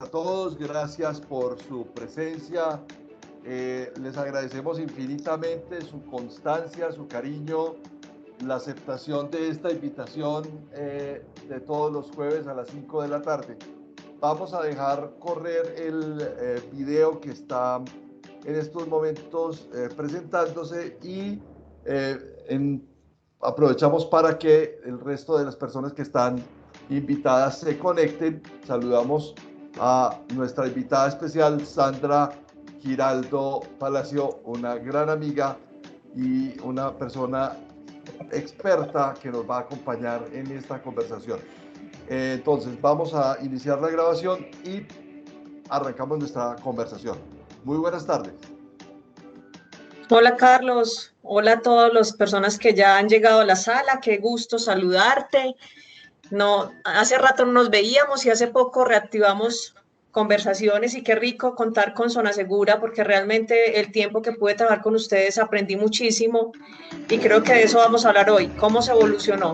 a todos, gracias por su presencia. Les agradecemos infinitamente su constancia, su cariño, la aceptación de esta invitación de todos los jueves a las 5 de la tarde. Vamos a dejar correr el video que está en estos momentos presentándose y aprovechamos para que el resto de las personas que están invitadas se conecten. Saludamos a nuestra invitada especial, Sandra Giraldo Palacio, una gran amiga y una persona experta que nos va a acompañar en esta conversación. Entonces vamos a iniciar la grabación y arrancamos nuestra conversación. Muy buenas tardes. Hola Carlos, hola a todas las personas que ya han llegado a la sala, qué gusto saludarte. No, hace rato no nos veíamos y hace poco reactivamos conversaciones y qué rico contar con Zona Segura porque realmente el tiempo que pude trabajar con ustedes aprendí muchísimo y creo que de eso vamos a hablar hoy, cómo se evolucionó.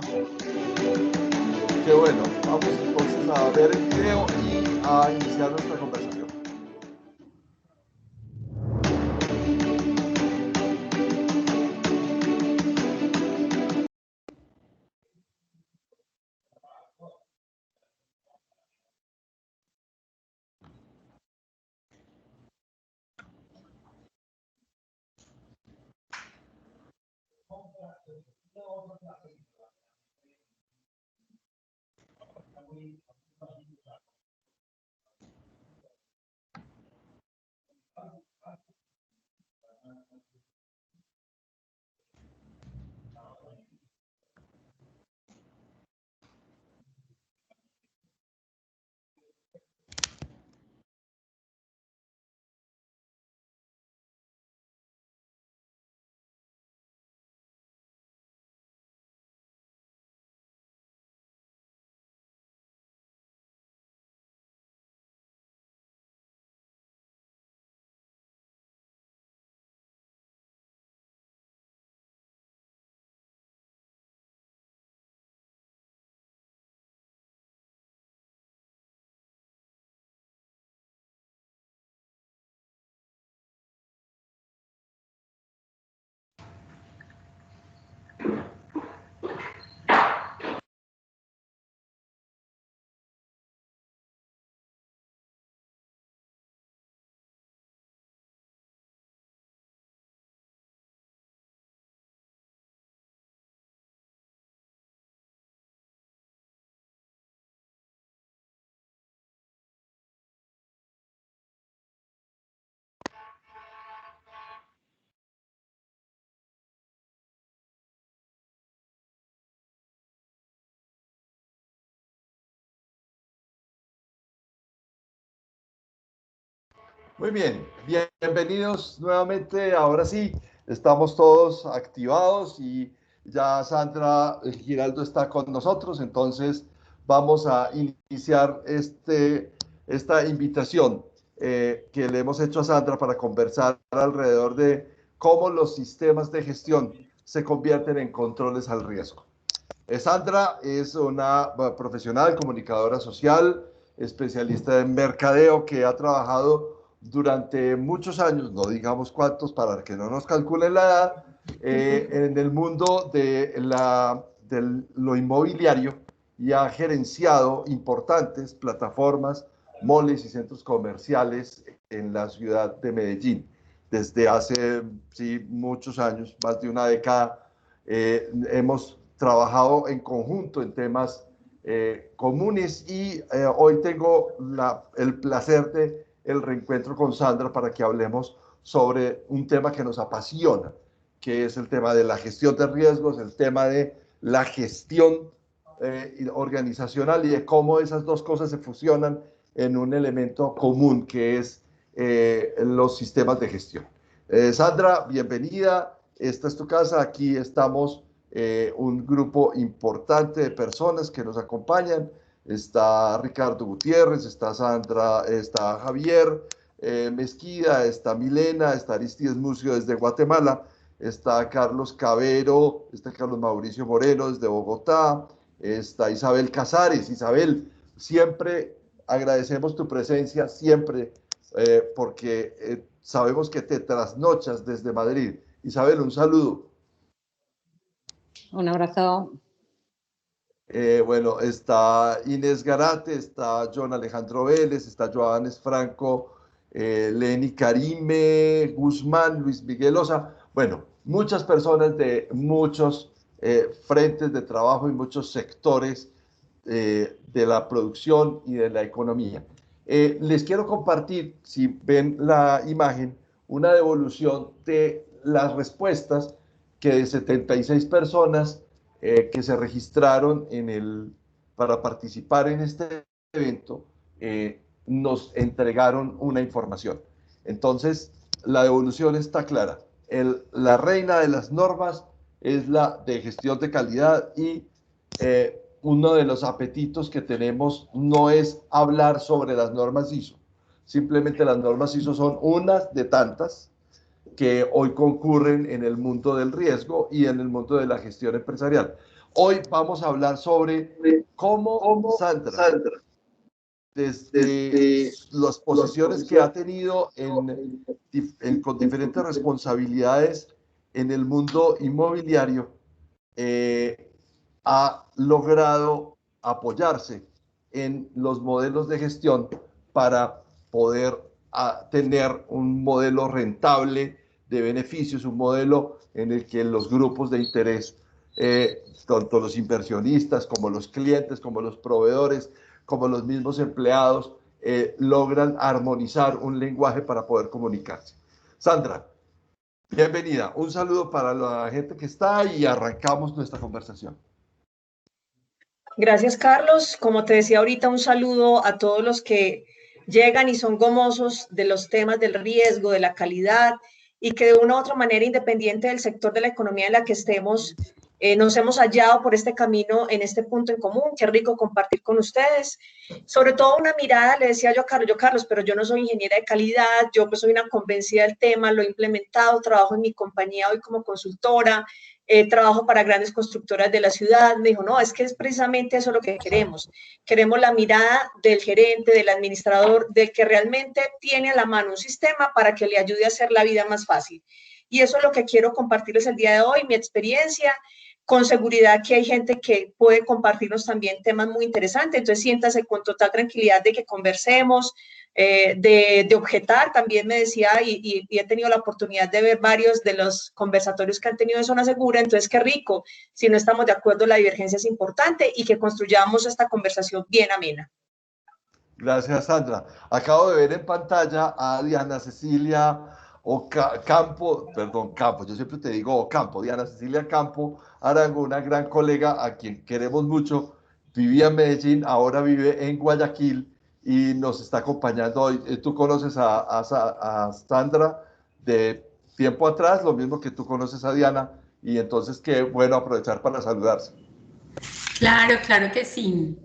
Qué bueno, vamos entonces a ver el video y a iniciar nuestra conversación. Muy bien, bienvenidos nuevamente. Ahora sí, estamos todos activados y ya Sandra Giraldo está con nosotros, entonces vamos a iniciar esta invitación que le hemos hecho a Sandra para conversar alrededor de cómo los sistemas de gestión se convierten en controles al riesgo. Sandra es una profesional, comunicadora social, especialista en mercadeo que ha trabajado durante muchos años, no digamos cuántos para que no nos calculen la edad, en el mundo de lo inmobiliario y ha gerenciado importantes plataformas, moles y centros comerciales en la ciudad de Medellín. Desde hace sí, muchos años, más de una década, hemos trabajado en conjunto en temas comunes y hoy tengo el placer de el reencuentro con Sandra para que hablemos sobre un tema que nos apasiona, que es el tema de la gestión de riesgos, el tema de la gestión organizacional y de cómo esas dos cosas se fusionan en un elemento común que es los sistemas de gestión. Sandra, bienvenida. Esta es tu casa. Aquí estamos un grupo importante de personas que nos acompañan. Está Ricardo Gutiérrez, está Sandra, está Javier Mezquida, está Milena, está Aristides Mucio desde Guatemala, está Carlos Cabero, está Carlos Mauricio Moreno desde Bogotá, está Isabel Casares. Isabel, siempre agradecemos tu presencia siempre porque sabemos que te trasnochas desde Madrid. Isabel, un saludo. Un abrazo. Bueno, está Inés Garate, está John Alejandro Vélez, está Joanes Franco, Leni Karime, Guzmán, Luis Miguel Osa. Bueno, muchas personas de muchos frentes de trabajo y muchos sectores de la producción y de la economía. Les quiero compartir, si ven la imagen, una devolución de las respuestas que de 76 personas que se registraron para participar en este evento, nos entregaron una información. Entonces, la devolución está clara. La reina de las normas es la de gestión de calidad y uno de los apetitos que tenemos no es hablar sobre las normas ISO. Simplemente las normas ISO son unas de tantas que hoy concurren en el mundo del riesgo y en el mundo de la gestión empresarial. Hoy vamos a hablar sobre cómo Sandra, desde las posiciones que ha tenido con diferentes responsabilidades en el mundo inmobiliario, ha logrado apoyarse en los modelos de gestión para poder tener un modelo rentable de beneficios, un modelo en el que los grupos de interés, tanto los inversionistas como los clientes, como los proveedores, como los mismos empleados, logran armonizar un lenguaje para poder comunicarse. Sandra, bienvenida. Un saludo para la gente que está y arrancamos nuestra conversación. Gracias, Carlos. Como te decía ahorita, un saludo a todos los que llegan y son gomosos de los temas del riesgo, de la calidad, y que de una u otra manera, independiente del sector de la economía en la que estemos, nos hemos hallado por este camino en este punto en común. Qué rico compartir con ustedes. Sobre todo una mirada, le decía yo a Carlos, pero yo no soy ingeniera de calidad, yo pues soy una convencida del tema, lo he implementado, trabajo en mi compañía hoy como consultora, trabajo para grandes constructoras de la ciudad. Me dijo, no, es que es precisamente eso lo que queremos. Queremos la mirada del gerente, del administrador, del que realmente tiene a la mano un sistema para que le ayude a hacer la vida más fácil. Y eso es lo que quiero compartirles el día de hoy, mi experiencia. Con seguridad que hay gente que puede compartirnos también temas muy interesantes, entonces siéntase con total tranquilidad de que conversemos, de objetar, también me decía, y he tenido la oportunidad de ver varios de los conversatorios que han tenido en Zona Segura, entonces qué rico, si no estamos de acuerdo, la divergencia es importante y que construyamos esta conversación bien amena. Gracias, Sandra. Acabo de ver en pantalla a Diana Cecilia Campo, yo siempre te digo Ocampo, Diana Cecilia Campo Arango, una gran colega a quien queremos mucho, vivía en Medellín, ahora vive en Guayaquil y nos está acompañando hoy. Tú conoces a Sandra de tiempo atrás, lo mismo que tú conoces a Diana, y entonces qué bueno aprovechar para saludarse. Claro, claro que sí.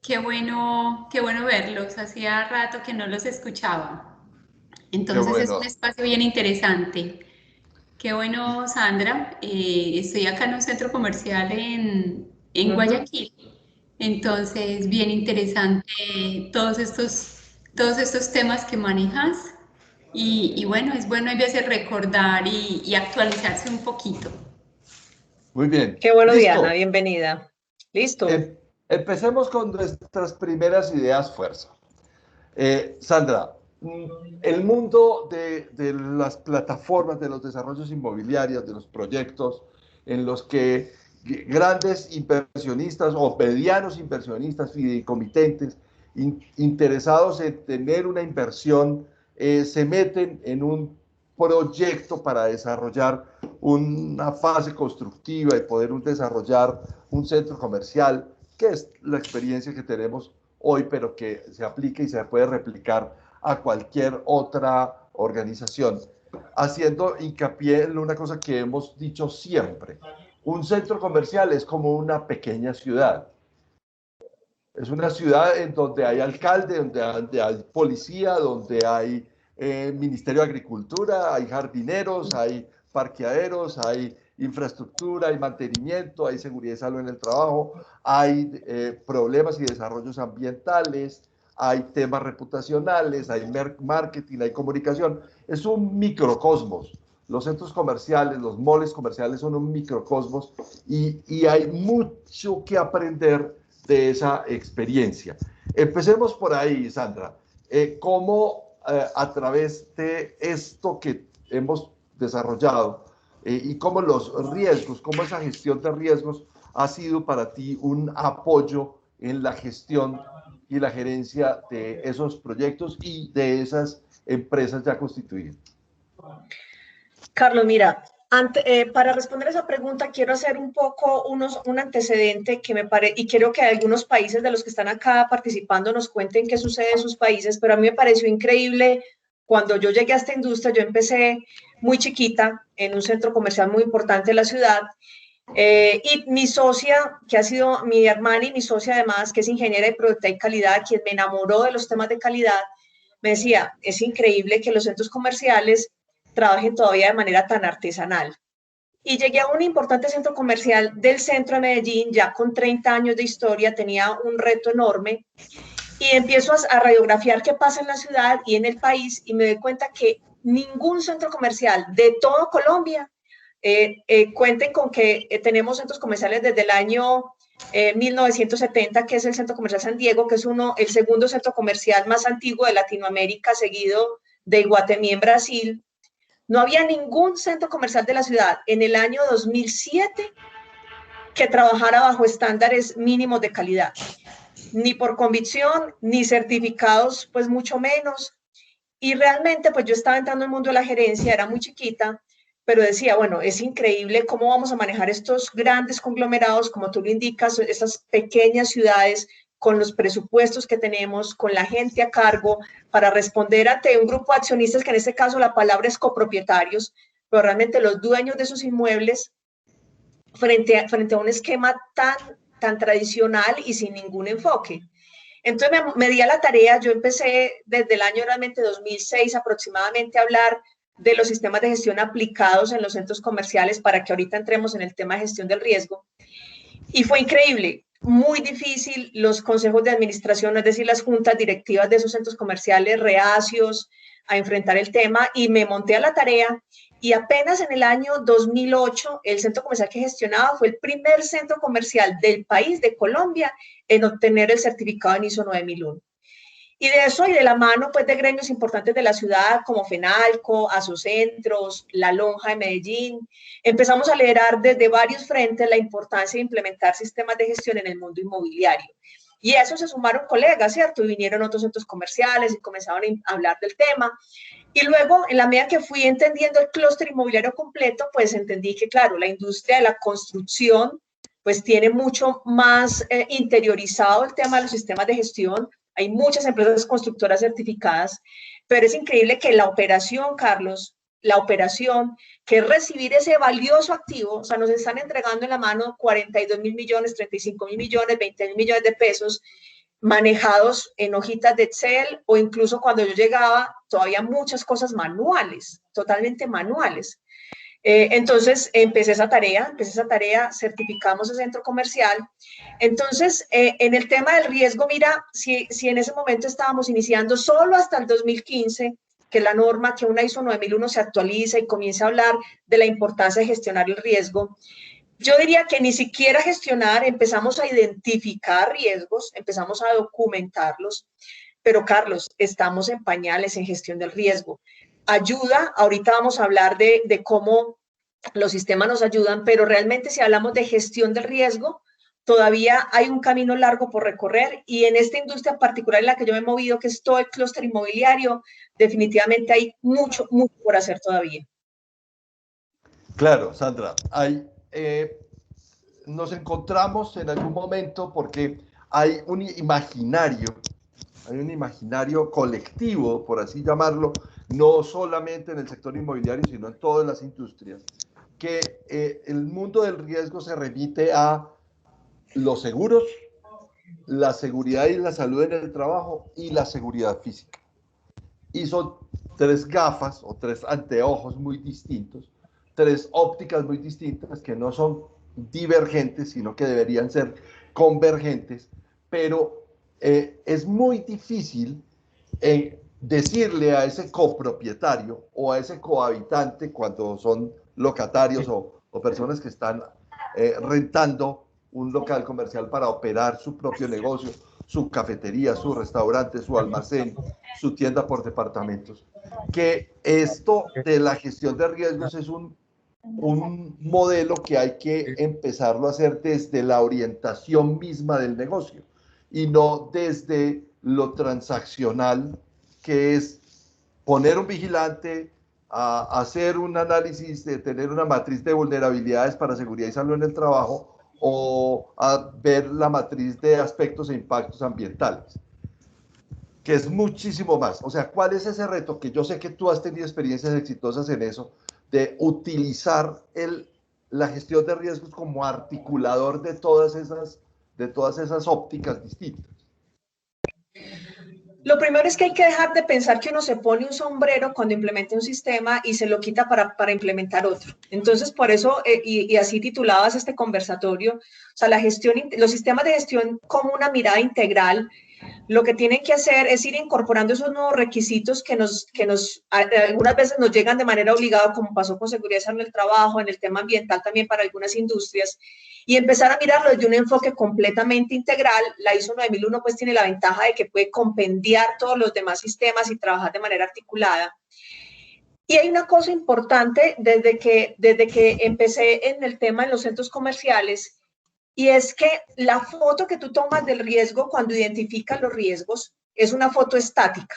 Qué bueno verlos. Hacía rato que no los escuchaba. Entonces bueno. Es un espacio bien interesante. Qué bueno, Sandra. Estoy acá en un centro comercial en Guayaquil. Entonces, bien interesante todos estos temas que manejas. Y bueno, es bueno a veces recordar y actualizarse un poquito. Muy bien. Qué bueno, ¿listo? Diana, bienvenida. Listo. Empecemos con nuestras primeras ideas fuerza. Sandra, el mundo de las plataformas, de los desarrollos inmobiliarios, de los proyectos en los que grandes inversionistas o medianos inversionistas, fideicomitentes, interesados en tener una inversión, se meten en un proyecto para desarrollar una fase constructiva y poder desarrollar un centro comercial, que es la experiencia que tenemos hoy, pero que se aplica y se puede replicar a cualquier otra organización, haciendo hincapié en una cosa que hemos dicho siempre: un centro comercial es como una pequeña ciudad. Es una ciudad en donde hay alcalde, donde hay policía, donde hay Ministerio de Agricultura, hay jardineros, hay parqueaderos, hay infraestructura, hay mantenimiento, hay seguridad y salud en el trabajo, hay problemas y desarrollos ambientales, hay temas reputacionales, hay marketing, hay comunicación. Es un microcosmos. Los centros comerciales, los moles comerciales son un microcosmos y hay mucho que aprender de esa experiencia. Empecemos por ahí, Sandra. ¿Cómo a través de esto que hemos desarrollado y cómo los riesgos, cómo esa gestión de riesgos ha sido para ti un apoyo en la gestión y la gerencia de esos proyectos y de esas empresas ya constituidas? Carlos, mira, para responder esa pregunta quiero hacer un poco un antecedente que me parece, y quiero que algunos países de los que están acá participando nos cuenten qué sucede en sus países, pero a mí me pareció increíble cuando yo llegué a esta industria. Yo empecé muy chiquita en un centro comercial muy importante de la ciudad, y mi socia, que ha sido mi hermana y mi socia además, que es ingeniera de productividad y calidad, quien me enamoró de los temas de calidad, me decía, es increíble que los centros comerciales trabajen todavía de manera tan artesanal. Y llegué a un importante centro comercial del centro de Medellín, ya con 30 años de historia, tenía un reto enorme, y empiezo a radiografiar qué pasa en la ciudad y en el país, y me doy cuenta que ningún centro comercial de todo Colombia, cuenten con que tenemos centros comerciales desde el año 1970, que es el Centro Comercial San Diego, que es el segundo centro comercial más antiguo de Latinoamérica, seguido de Iguatemi en Brasil. No había ningún centro comercial de la ciudad en el año 2007 que trabajara bajo estándares mínimos de calidad, ni por convicción, ni certificados, pues mucho menos. Y realmente, pues yo estaba entrando en el mundo de la gerencia, era muy chiquita, pero decía, bueno, es increíble cómo vamos a manejar estos grandes conglomerados, como tú lo indicas, esas pequeñas ciudades, con los presupuestos que tenemos, con la gente a cargo, para responder ante un grupo de accionistas, que en este caso la palabra es copropietarios, pero realmente los dueños de esos inmuebles, frente a un esquema tan tradicional y sin ningún enfoque. Entonces me di a la tarea. Yo empecé desde el año realmente 2006 aproximadamente a hablar de los sistemas de gestión aplicados en los centros comerciales, para que ahorita entremos en el tema de gestión del riesgo. Y fue increíble, muy difícil. Los consejos de administración, es decir, las juntas directivas de esos centros comerciales, reacios a enfrentar el tema, y me monté a la tarea. Y apenas en el año 2008, el centro comercial que gestionaba fue el primer centro comercial del país, de Colombia, en obtener el certificado en ISO 9001. Y de eso, y de la mano pues de gremios importantes de la ciudad como FENALCO, Asocentros, La Lonja de Medellín, empezamos a liderar desde varios frentes la importancia de implementar sistemas de gestión en el mundo inmobiliario. Y a eso se sumaron colegas, ¿cierto? Y vinieron otros centros comerciales y comenzaron a hablar del tema. Y luego, en la medida que fui entendiendo el clúster inmobiliario completo, pues entendí que, claro, la industria de la construcción pues tiene mucho más interiorizado el tema de los sistemas de gestión. Hay muchas empresas constructoras certificadas, pero es increíble que la operación, Carlos, la operación, que es recibir ese valioso activo, o sea, nos están entregando en la mano 42.000 millones, 35.000 millones, 20.000 millones de pesos, manejados en hojitas de Excel, o incluso cuando yo llegaba, todavía muchas cosas manuales, totalmente manuales. Entonces empecé esa tarea, certificamos el centro comercial. Entonces, en el tema del riesgo, mira, si en ese momento estábamos iniciando solo hasta el 2015, que la norma, que una ISO 9001 se actualiza y comienza a hablar de la importancia de gestionar el riesgo, yo diría que ni siquiera gestionar, empezamos a identificar riesgos, empezamos a documentarlos, pero Carlos, estamos en pañales en gestión del riesgo. Ayuda, ahorita vamos a hablar de cómo los sistemas nos ayudan, pero realmente si hablamos de gestión del riesgo, todavía hay un camino largo por recorrer, y en esta industria particular en la que yo me he movido, que es todo el clúster inmobiliario, definitivamente hay mucho por hacer todavía. Claro, Sandra, nos encontramos en algún momento porque hay un imaginario colectivo, por así llamarlo, no solamente en el sector inmobiliario, sino en todas las industrias, que el mundo del riesgo se remite a los seguros, la seguridad y la salud en el trabajo y la seguridad física. Y son tres gafas o tres anteojos muy distintos, tres ópticas muy distintas que no son divergentes, sino que deberían ser convergentes, pero es muy difícil decirle a ese copropietario o a ese cohabitante, cuando son locatarios o personas que están rentando un local comercial para operar su propio negocio, su cafetería, su restaurante, su almacén, su tienda por departamentos, que esto de la gestión de riesgos es un modelo que hay que empezarlo a hacer desde la orientación misma del negocio y no desde lo transaccional, que es poner un vigilante, a hacer un análisis, de tener una matriz de vulnerabilidades para seguridad y salud en el trabajo, o a ver la matriz de aspectos e impactos ambientales, que es muchísimo más. O sea, ¿cuál es ese reto? Que yo sé que tú has tenido experiencias exitosas en eso, de utilizar la gestión de riesgos como articulador de todas esas ópticas distintas. Lo primero es que hay que dejar de pensar que uno se pone un sombrero cuando implementa un sistema y se lo quita para implementar otro. Entonces, por eso, y así titulabas este conversatorio, o sea, los sistemas de gestión como una mirada integral, lo que tienen que hacer es ir incorporando esos nuevos requisitos que algunas veces nos llegan de manera obligada, como pasó con seguridad en el trabajo, en el tema ambiental también para algunas industrias, y empezar a mirarlo desde un enfoque completamente integral. La ISO 9001 pues tiene la ventaja de que puede compendiar todos los demás sistemas y trabajar de manera articulada. Y hay una cosa importante desde que empecé en el tema en los centros comerciales, y es que la foto que tú tomas del riesgo cuando identificas los riesgos es una foto estática.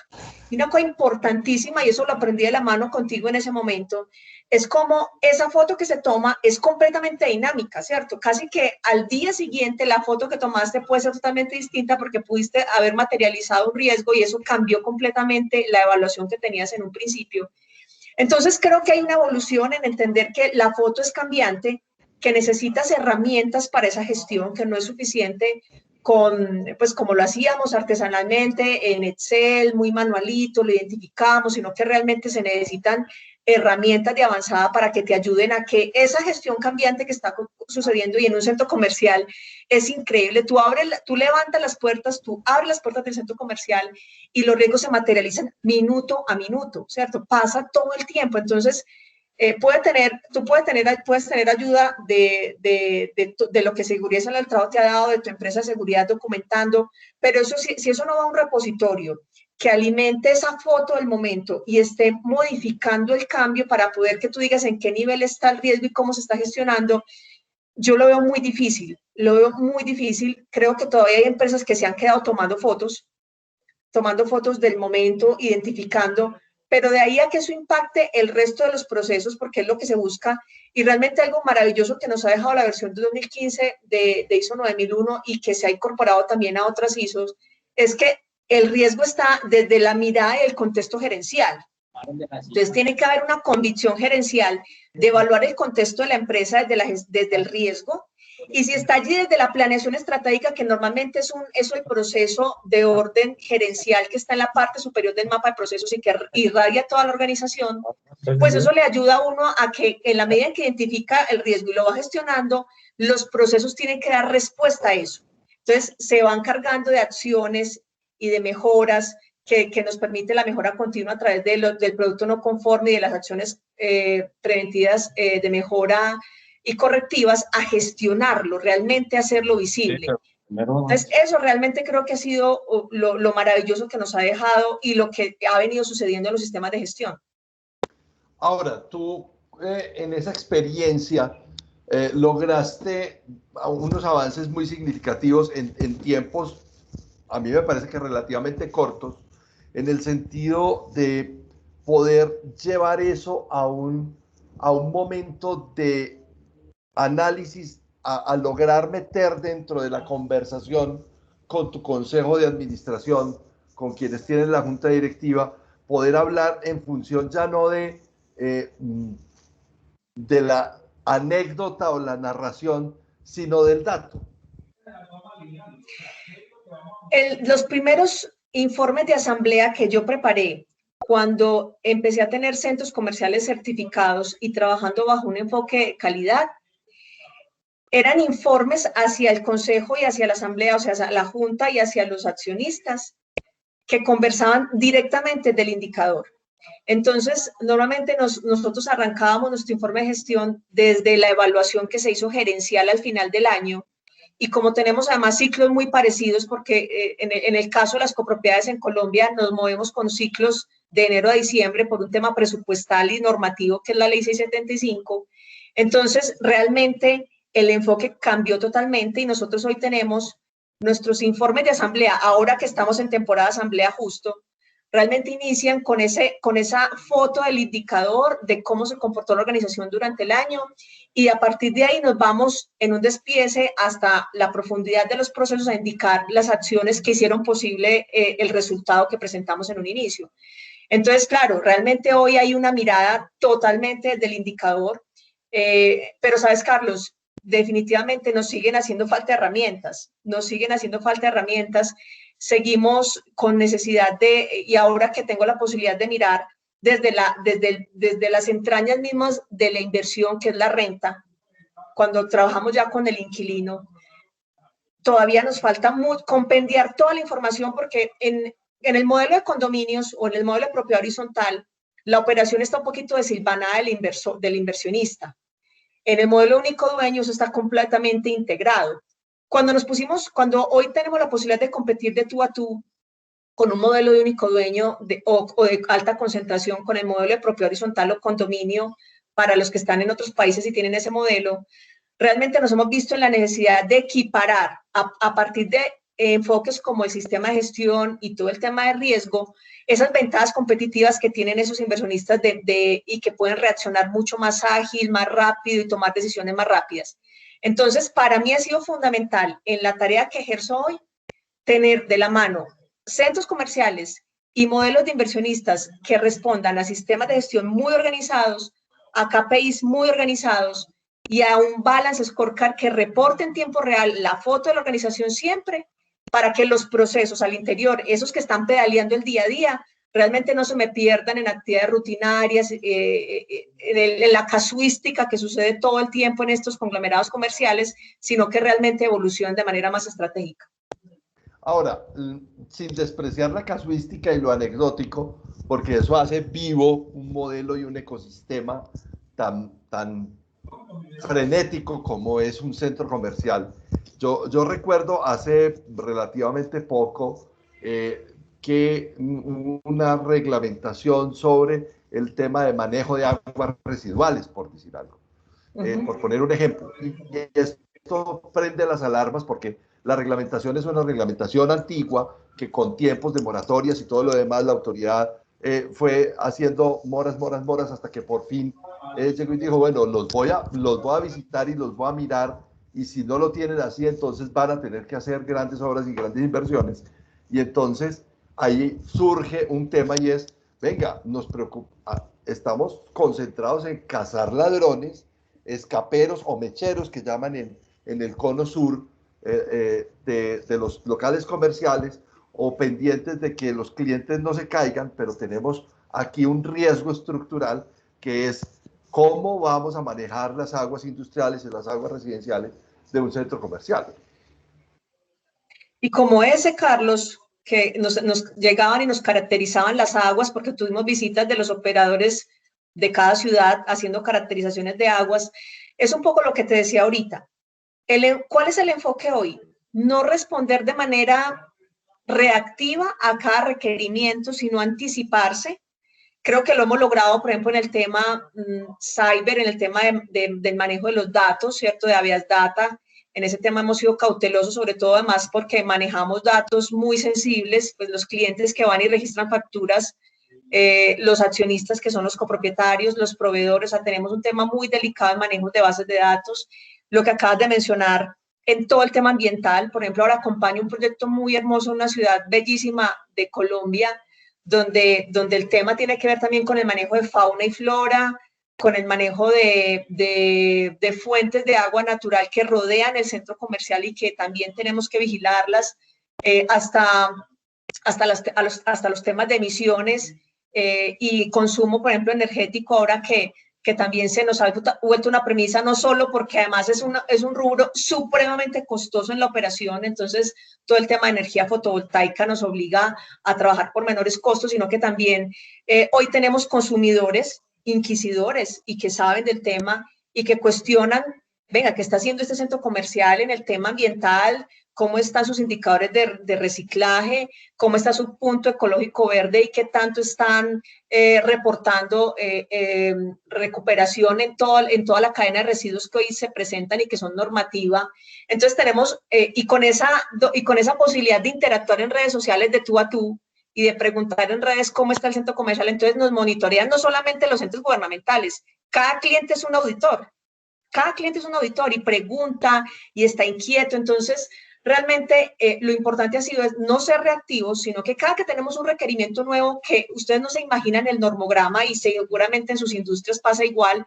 Y una cosa importantísima, y eso lo aprendí de la mano contigo en ese momento, es como esa foto que se toma es completamente dinámica, ¿cierto? Casi que al día siguiente la foto que tomaste puede ser totalmente distinta porque pudiste haber materializado un riesgo y eso cambió completamente la evaluación que tenías en un principio. Entonces creo que hay una evolución en entender que la foto es cambiante, que necesitas herramientas para esa gestión, que no es suficiente con, pues como lo hacíamos artesanalmente en Excel, muy manualito, lo identificamos, sino que realmente se necesitan herramientas de avanzada para que te ayuden a que esa gestión cambiante que está sucediendo y en un centro comercial es increíble. Tú levantas las puertas, tú abres las puertas del centro comercial y los riesgos se materializan minuto a minuto, ¿cierto? Pasa todo el tiempo. Entonces, puedes tener ayuda de lo que Seguridad en el Trabajo te ha dado, de tu empresa de seguridad documentando, pero eso, si eso no va a un repositorio que alimente esa foto del momento y esté modificando el cambio para poder que tú digas en qué nivel está el riesgo y cómo se está gestionando, yo lo veo muy difícil, Creo que todavía hay empresas que se han quedado tomando fotos del momento, identificando, pero de ahí a que eso impacte el resto de los procesos, porque es lo que se busca, y realmente algo maravilloso que nos ha dejado la versión de 2015 de ISO 9001 y que se ha incorporado también a otras ISOs, es que el riesgo está desde la mirada y el contexto gerencial. Entonces tiene que haber una convicción gerencial de evaluar el contexto de la empresa desde el riesgo, y si está allí desde la planeación estratégica, que normalmente es el proceso de orden gerencial que está en la parte superior del mapa de procesos y que irradia toda la organización, pues eso le ayuda a uno a que en la medida en que identifica el riesgo y lo va gestionando, los procesos tienen que dar respuesta a eso. Entonces se van cargando de acciones y de mejoras que nos permite la mejora continua a través del producto no conforme y de las acciones preventivas de mejora y correctivas a gestionarlo, realmente hacerlo visible. Entonces, eso realmente creo que ha sido lo maravilloso que nos ha dejado y lo que ha venido sucediendo en los sistemas de gestión. Ahora, tú en esa experiencia lograste unos avances muy significativos en tiempos, a mí me parece que relativamente cortos, en el sentido de poder llevar eso a un momento de análisis, a lograr meter dentro de la conversación con tu consejo de administración, con quienes tienen la junta directiva, poder hablar en función ya no de la anécdota o la narración, sino del dato. Los primeros informes de asamblea que yo preparé cuando empecé a tener centros comerciales certificados y trabajando bajo un enfoque de calidad, eran informes hacia el Consejo y hacia la Asamblea, o sea, hacia la Junta y hacia los accionistas, que conversaban directamente del indicador. Entonces, normalmente nosotros arrancábamos nuestro informe de gestión desde la evaluación que se hizo gerencial al final del año, y como tenemos además ciclos muy parecidos, porque en el caso de las copropiedades en Colombia nos movemos con ciclos de enero a diciembre por un tema presupuestal y normativo que es la ley 675, entonces realmente el enfoque cambió totalmente y nosotros hoy tenemos nuestros informes de asamblea, ahora que estamos en temporada de asamblea justo, realmente inician con esa foto del indicador de cómo se comportó la organización durante el año, y a partir de ahí nos vamos en un despiece hasta la profundidad de los procesos a indicar las acciones que hicieron posible el resultado que presentamos en un inicio. Entonces, claro, realmente hoy hay una mirada totalmente del indicador, pero sabes, Carlos, definitivamente nos siguen haciendo falta herramientas, seguimos con necesidad y ahora que tengo la posibilidad de mirar desde las entrañas mismas de la inversión, que es la renta, cuando trabajamos ya con el inquilino, todavía nos falta compendiar toda la información, porque en el modelo de condominios o en el modelo de propiedad horizontal, la operación está un poquito desilvanada del inversionista. En el modelo único dueño eso está completamente integrado. Cuando hoy tenemos la posibilidad de competir de tú a tú con un modelo de único dueño o de alta concentración, con el modelo de propiedad horizontal o condominio, para los que están en otros países y tienen ese modelo, realmente nos hemos visto en la necesidad de equiparar a partir de enfoques como el sistema de gestión y todo el tema de riesgo, esas ventajas competitivas que tienen esos inversionistas y que pueden reaccionar mucho más ágil, más rápido y tomar decisiones más rápidas. Entonces, para mí ha sido fundamental en la tarea que ejerzo hoy, tener de la mano centros comerciales y modelos de inversionistas que respondan a sistemas de gestión muy organizados, a KPIs muy organizados y a un balance scorecard que reporte en tiempo real la foto de la organización siempre, para que los procesos al interior, esos que están pedaleando el día a día, realmente no se me pierdan en actividades rutinarias, en la casuística que sucede todo el tiempo en estos conglomerados comerciales, sino que realmente evolucionen de manera más estratégica. Ahora, sin despreciar la casuística y lo anecdótico, porque eso hace vivo un modelo y un ecosistema tan frenético como es un centro comercial. Yo recuerdo hace relativamente poco que una reglamentación sobre el tema de manejo de aguas residuales, por decir algo, por poner un ejemplo. Y esto prende las alarmas porque la reglamentación es una reglamentación antigua que con tiempos de moratorias y todo lo demás la autoridad fue haciendo moras hasta que por fin llegó y dijo, bueno, los voy a visitar y los voy a mirar, y si no lo tienen así, entonces van a tener que hacer grandes obras y grandes inversiones. Y entonces ahí surge un tema y es, venga, nos preocupa, estamos concentrados en cazar ladrones, escaperos o mecheros que llaman en el cono sur de los locales comerciales, o pendientes de que los clientes no se caigan, pero tenemos aquí un riesgo estructural que es cómo vamos a manejar las aguas industriales y las aguas residenciales de un centro comercial. Y como ese, Carlos, que nos llegaban y nos caracterizaban las aguas, porque tuvimos visitas de los operadores de cada ciudad haciendo caracterizaciones de aguas, es un poco lo que te decía ahorita. ¿Cuál es el enfoque hoy? No responder de manera reactiva a cada requerimiento, sino anticiparse. Creo que lo hemos logrado, por ejemplo, en el tema cyber, en el tema del manejo de los datos, ¿cierto? De Avias Data. En ese tema hemos sido cautelosos, sobre todo además porque manejamos datos muy sensibles, pues los clientes que van y registran facturas, los accionistas que son los copropietarios, los proveedores, o sea, tenemos un tema muy delicado en manejo de bases de datos. Lo que acabas de mencionar en todo el tema ambiental, por ejemplo, ahora acompaño un proyecto muy hermoso en una ciudad bellísima de Colombia, donde el tema tiene que ver también con el manejo de fauna y flora, con el manejo de fuentes de agua natural que rodean el centro comercial y que también tenemos que vigilarlas, hasta los temas de emisiones y consumo, por ejemplo, energético, ahora que que también se nos ha vuelto una premisa, no solo porque además es un rubro supremamente costoso en la operación, entonces todo el tema de energía fotovoltaica nos obliga a trabajar por menores costos, sino que también hoy tenemos consumidores inquisidores y que saben del tema y que cuestionan, venga, ¿qué está haciendo este centro comercial en el tema ambiental? ¿Cómo están sus indicadores de reciclaje? ¿Cómo está su punto ecológico verde? ¿Y qué tanto están reportando recuperación en toda la cadena de residuos que hoy se presentan y que son normativa? Entonces tenemos, y con esa posibilidad de interactuar en redes sociales de tú a tú, y de preguntar en redes cómo está el centro comercial, entonces nos monitorean no solamente los entes gubernamentales, cada cliente es un auditor, y pregunta y está inquieto, entonces realmente lo importante ha sido es no ser reactivos, sino que cada que tenemos un requerimiento nuevo que ustedes no se imaginan el normograma y seguramente en sus industrias pasa igual,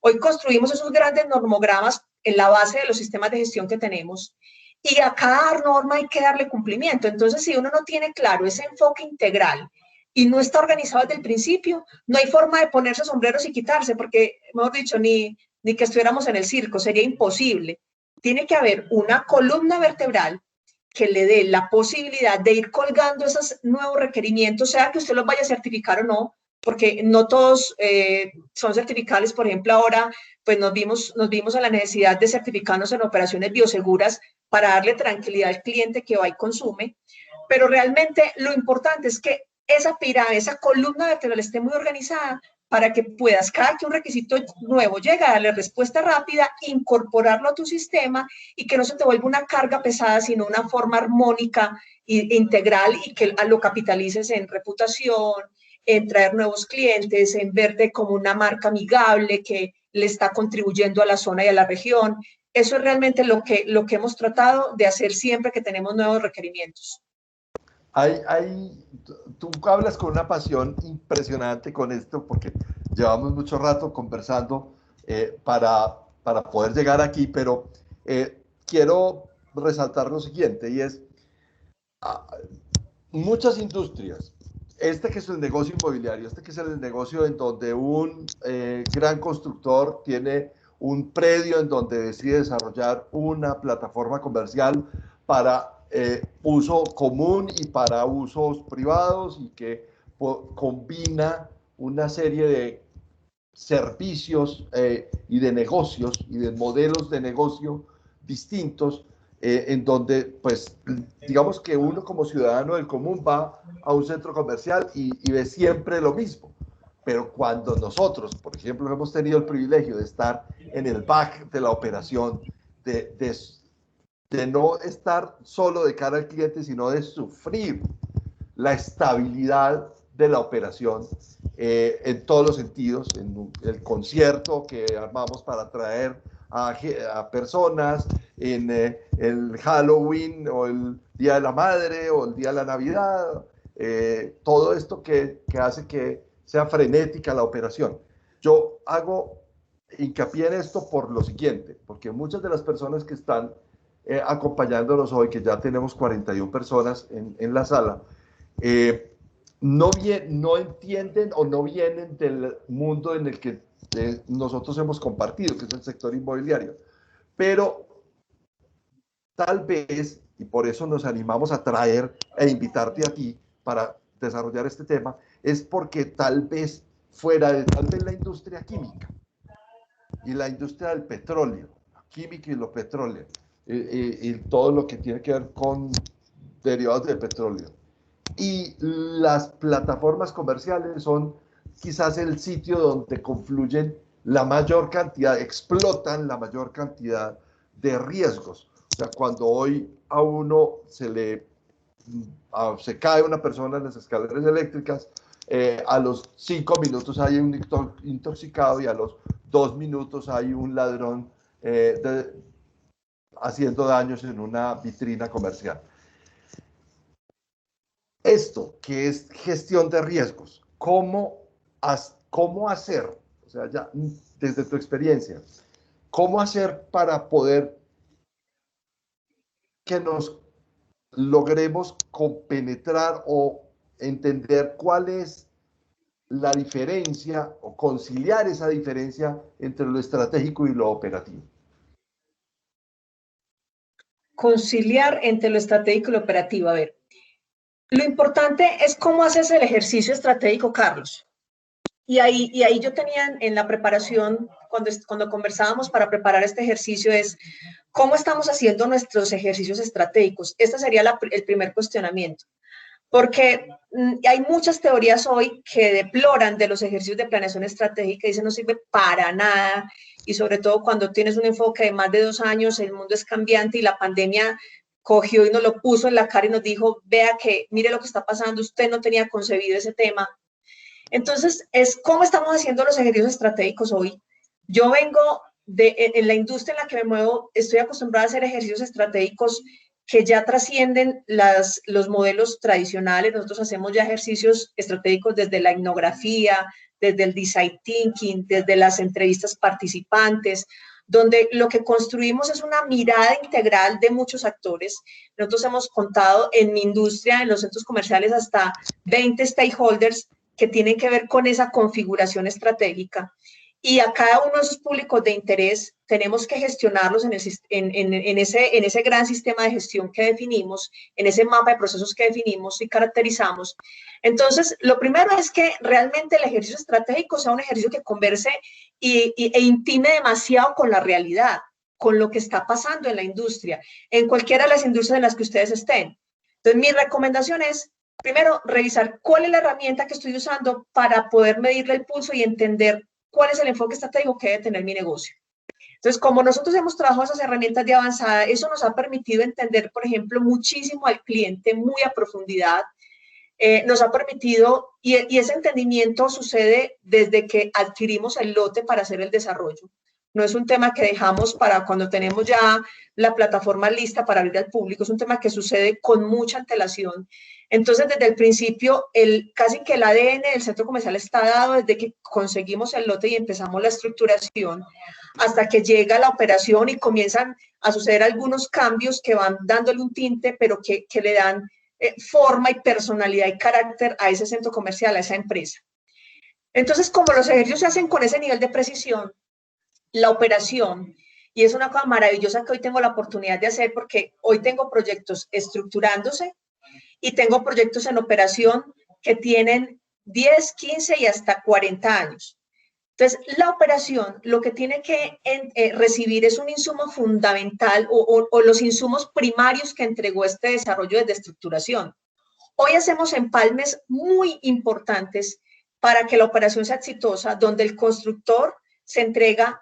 hoy construimos esos grandes normogramas en la base de los sistemas de gestión que tenemos y a cada norma hay que darle cumplimiento. Entonces, si uno no tiene claro ese enfoque integral y no está organizado desde el principio, no hay forma de ponerse sombreros y quitarse, porque, mejor dicho, ni que estuviéramos en el circo, sería imposible. Tiene que haber una columna vertebral que le dé la posibilidad de ir colgando esos nuevos requerimientos, sea que usted los vaya a certificar o no, porque no todos son certificables. Por ejemplo, ahora pues nos vimos en la necesidad de certificarnos en operaciones bioseguras para darle tranquilidad al cliente que va y consume, pero realmente lo importante es que esa pirámide, esa columna vertebral esté muy organizada para que puedas, cada que un requisito nuevo llega, darle respuesta rápida, incorporarlo a tu sistema y que no se te vuelva una carga pesada, sino una forma armónica e integral y que lo capitalices en reputación, en traer nuevos clientes, en verte como una marca amigable que le está contribuyendo a la zona y a la región. Eso es realmente lo que hemos tratado de hacer siempre que tenemos nuevos requerimientos. Tú hablas con una pasión impresionante con esto, porque llevamos mucho rato conversando para poder llegar aquí, pero quiero resaltar lo siguiente, y es, muchas industrias, este que es el negocio inmobiliario, este que es el negocio en donde un gran constructor tiene un predio en donde decide desarrollar una plataforma comercial para uso común y para usos privados, y que combina una serie de servicios y de negocios y de modelos de negocio distintos, en donde, pues, digamos que uno como ciudadano del común va a un centro comercial y ve siempre lo mismo. Pero cuando nosotros, por ejemplo, hemos tenido el privilegio de estar en el back de la operación, de no estar solo de cara al cliente, sino de sufrir la estabilidad de la operación en todos los sentidos, en el concierto que armamos para atraer a personas, en el Halloween o el Día de la Madre o el Día de la Navidad, todo esto que hace que sea frenética la operación. Yo hago hincapié en esto por lo siguiente, porque muchas de las personas que están acompañándonos hoy, que ya tenemos 41 personas en la sala, no entienden o no vienen del mundo en el que nosotros hemos compartido, que es el sector inmobiliario. Pero tal vez, y por eso nos animamos a traer e invitarte a ti para desarrollar este tema, es porque tal vez fuera de la industria química y la industria del petróleo, química y lo petróleo, y todo lo que tiene que ver con derivados del petróleo, y las plataformas comerciales son quizás el sitio donde confluyen la mayor cantidad, explotan la mayor cantidad de riesgos. O sea, cuando hoy a uno se cae una persona en las escaleras eléctricas, a los 5 minutos hay un intoxicado, y a los 2 minutos hay un ladrón haciendo daños en una vitrina comercial. Esto que es gestión de riesgos, ¿cómo hacer? O sea, ya desde tu experiencia, ¿cómo hacer para poder que nos logremos compenetrar o entender cuál es la diferencia o conciliar esa diferencia entre lo estratégico y lo operativo? Conciliar entre lo estratégico y lo operativo. A ver, lo importante es cómo haces el ejercicio estratégico, Carlos. Y ahí yo tenía en la preparación, cuando conversábamos para preparar este ejercicio, es cómo estamos haciendo nuestros ejercicios estratégicos. Este sería el primer cuestionamiento. Porque hay muchas teorías hoy que deploran de los ejercicios de planeación estratégica y dicen no sirve para nada, y sobre todo cuando tienes un enfoque de más de 2 años, el mundo es cambiante y la pandemia cogió y nos lo puso en la cara y nos dijo, vea que mire lo que está pasando, usted no tenía concebido ese tema. Entonces, es cómo estamos haciendo los ejercicios estratégicos hoy. Yo vengo en la industria en la que me muevo, estoy acostumbrada a hacer ejercicios estratégicos que ya trascienden los modelos tradicionales. Nosotros hacemos ya ejercicios estratégicos desde la etnografía, desde el design thinking, desde las entrevistas participantes, donde lo que construimos es una mirada integral de muchos actores. Nosotros hemos contado en mi industria, en los centros comerciales, hasta 20 stakeholders que tienen que ver con esa configuración estratégica. Y a cada uno de esos públicos de interés tenemos que gestionarlos en ese gran sistema de gestión que definimos, en ese mapa de procesos que definimos y caracterizamos. Entonces, lo primero es que realmente el ejercicio estratégico sea un ejercicio que converse e intime demasiado con la realidad, con lo que está pasando en la industria, en cualquiera de las industrias en las que ustedes estén. Entonces, mi recomendación es, primero, revisar cuál es la herramienta que estoy usando para poder medirle el pulso y entender cuál es el enfoque estratégico que debe tener mi negocio. Entonces, como nosotros hemos trabajado esas herramientas de avanzada, eso nos ha permitido entender, por ejemplo, muchísimo al cliente, muy a profundidad. Nos ha permitido, y ese entendimiento sucede desde que adquirimos el lote para hacer el desarrollo. No es un tema que dejamos para cuando tenemos ya la plataforma lista para abrir al público, es un tema que sucede con mucha antelación. Entonces, desde el principio, casi que el ADN del centro comercial está dado desde que conseguimos el lote y empezamos la estructuración, hasta que llega la operación y comienzan a suceder algunos cambios que van dándole un tinte, pero que le dan forma y personalidad y carácter a ese centro comercial, a esa empresa. Entonces, como los ejercicios se hacen con ese nivel de precisión, la operación, y es una cosa maravillosa que hoy tengo la oportunidad de hacer, porque hoy tengo proyectos estructurándose y tengo proyectos en operación que tienen 10, 15 y hasta 40 años. Entonces, la operación lo que tiene que recibir es un insumo fundamental o los insumos primarios que entregó este desarrollo desde estructuración. Hoy hacemos empalmes muy importantes para que la operación sea exitosa, donde el constructor se entrega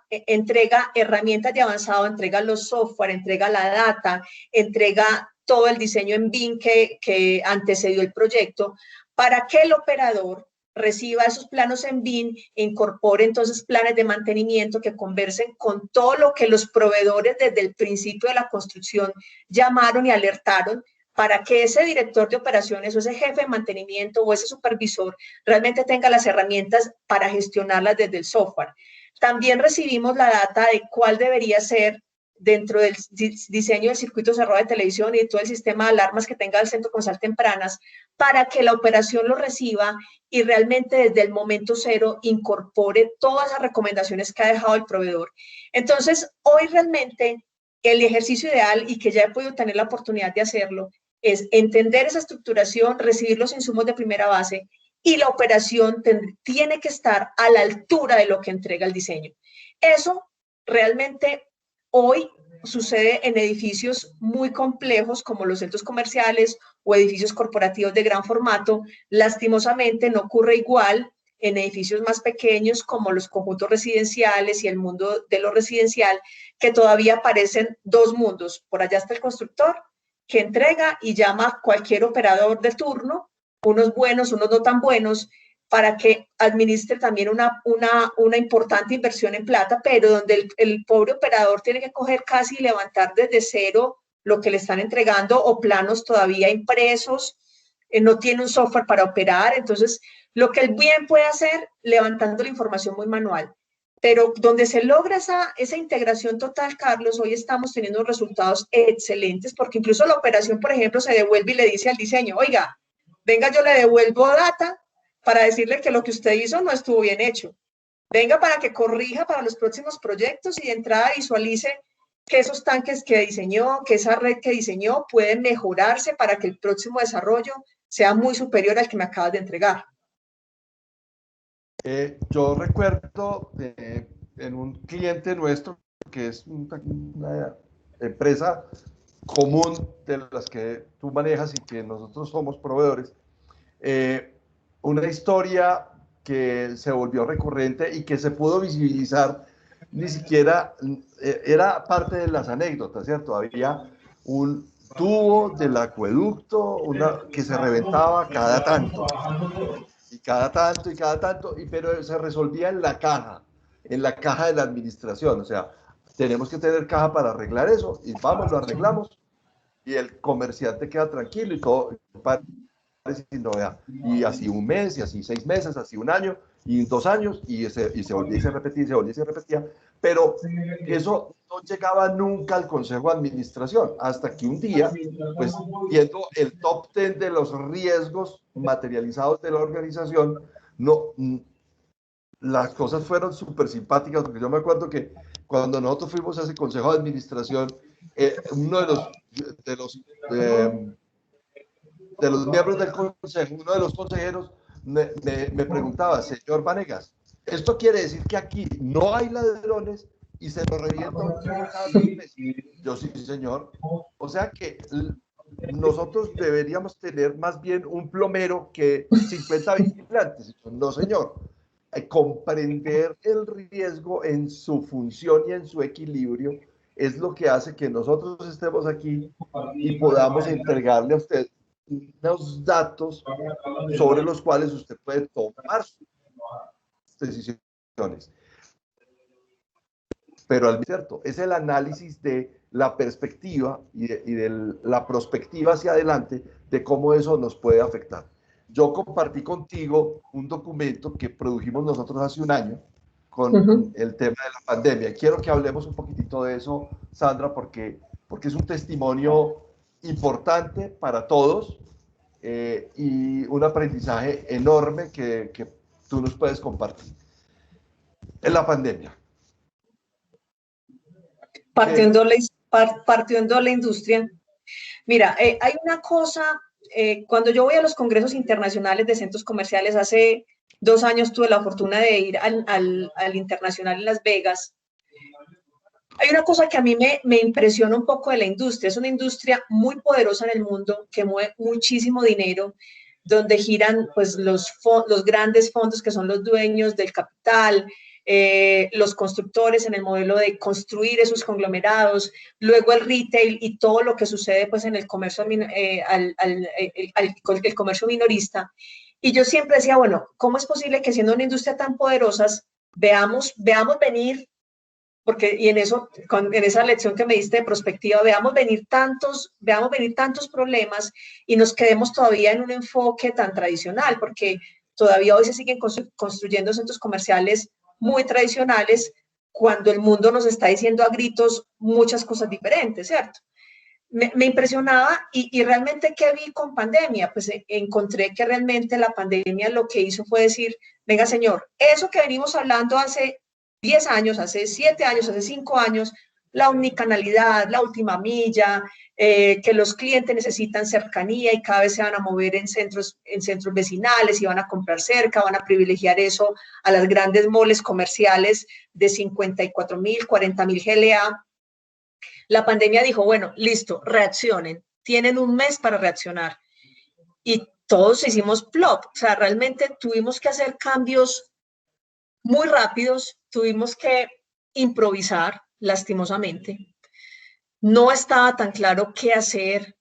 herramientas de avanzado, entrega los software, entrega la data, entrega todo el diseño en BIM que antecedió el proyecto, para que el operador reciba esos planos en BIM e incorpore entonces planes de mantenimiento que conversen con todo lo que los proveedores desde el principio de la construcción llamaron y alertaron, para que ese director de operaciones o ese jefe de mantenimiento o ese supervisor realmente tenga las herramientas para gestionarlas desde el software. También recibimos la data de cuál debería ser dentro del diseño del circuito cerrado de televisión y de todo el sistema de alarmas que tenga el centro comercial tempranas, para que la operación lo reciba y realmente desde el momento cero incorpore todas las recomendaciones que ha dejado el proveedor. Entonces, hoy realmente el ejercicio ideal, y que ya he podido tener la oportunidad de hacerlo, es entender esa estructuración, recibir los insumos de primera base, y la operación tiene que estar a la altura de lo que entrega el diseño. Eso realmente hoy sucede en edificios muy complejos como los centros comerciales o edificios corporativos de gran formato. Lastimosamente no ocurre igual en edificios más pequeños como los conjuntos residenciales y el mundo de lo residencial, que todavía parecen dos mundos. Por allá está el constructor que entrega y llama a cualquier operador de turno, unos buenos, unos no tan buenos, para que administre también una importante inversión en plata, pero donde el pobre operador tiene que coger casi y levantar desde cero lo que le están entregando, o planos todavía impresos, no tiene un software para operar. Entonces, lo que él bien puede hacer, levantando la información muy manual. Pero donde se logra esa integración total, Carlos, hoy estamos teniendo resultados excelentes, porque incluso la operación, por ejemplo, se devuelve y le dice al diseño, oiga, venga, yo le devuelvo data para decirle que lo que usted hizo no estuvo bien hecho. Venga para que corrija para los próximos proyectos y de entrada visualice que esos tanques que diseñó, que esa red que diseñó pueden mejorarse para que el próximo desarrollo sea muy superior al que me acabas de entregar. Yo recuerdo en un cliente nuestro, que es una empresa común de las que tú manejas y que nosotros somos proveedores, una historia que se volvió recurrente y que se pudo visibilizar, ni siquiera era parte de las anécdotas, ¿cierto? Había un tubo del acueducto que se reventaba cada tanto, y cada tanto, pero se resolvía en la caja de la administración. O sea, tenemos que tener caja para arreglar eso, y vamos, lo arreglamos, y el comerciante queda tranquilo y todo, sin novedad. Y así un mes, y así 6 meses, así un año, y 2 años, y se volvía y se repetía, se volvía y se repetía, pero eso no llegaba nunca al Consejo de Administración, hasta que un día, pues viendo el top 10 de los riesgos materializados de la organización, las cosas fueron súper simpáticas, porque yo me acuerdo que cuando nosotros fuimos a ese Consejo de Administración, uno de los miembros del consejo, uno de los consejeros me preguntaba: señor Vanegas, ¿esto quiere decir que aquí no hay ladrones y se nos revienta un tubo cada 6 meses? Yo, sí, señor. O sea que nosotros deberíamos tener más bien un plomero que 50 vigilantes. No, señor. Comprender el riesgo en su función y en su equilibrio es lo que hace que nosotros estemos aquí y podamos entregarle a usted unos datos sobre los cuales usted puede tomar sus decisiones. Pero al cierto, es el análisis de la perspectiva y de la prospectiva hacia adelante de cómo eso nos puede afectar. Yo compartí contigo un documento que produjimos nosotros hace un año con el tema de la pandemia. Quiero que hablemos un poquitito de eso, Sandra, porque es un testimonio importante para todos, y un aprendizaje enorme que tú nos puedes compartir. En la pandemia. Partiendo la industria. Mira, hay una cosa, cuando yo voy a los congresos internacionales de centros comerciales, hace 2 años tuve la fortuna de ir al internacional en Las Vegas. Hay una cosa que a mí me impresiona un poco de la industria. Es una industria muy poderosa en el mundo, que mueve muchísimo dinero, donde giran pues los grandes fondos que son los dueños del capital, los constructores en el modelo de construir esos conglomerados, luego el retail y todo lo que sucede pues en el comercio, el comercio minorista. Y yo siempre decía, bueno, ¿cómo es posible que siendo una industria tan poderosa veamos venir, porque y en esa lección que me diste de prospectiva, veamos venir tantos problemas y nos quedemos todavía en un enfoque tan tradicional, porque todavía hoy se siguen construyendo centros comerciales muy tradicionales cuando el mundo nos está diciendo a gritos muchas cosas diferentes, ¿cierto? Me impresionaba y realmente, ¿qué vi con pandemia? Pues encontré que realmente la pandemia lo que hizo fue decir, venga señor, eso que venimos hablando hace 10 años, hace 7 años, hace 5 años, la omnicanalidad, la última milla, que los clientes necesitan cercanía y cada vez se van a mover en centros vecinales y van a comprar cerca, van a privilegiar eso a las grandes moles comerciales de 54.000, 40.000 GLA. La pandemia dijo, bueno, listo, reaccionen, tienen un mes para reaccionar. Y todos hicimos plop, o sea, realmente tuvimos que hacer cambios muy rápidos, tuvimos que improvisar, lastimosamente. No estaba tan claro qué hacer.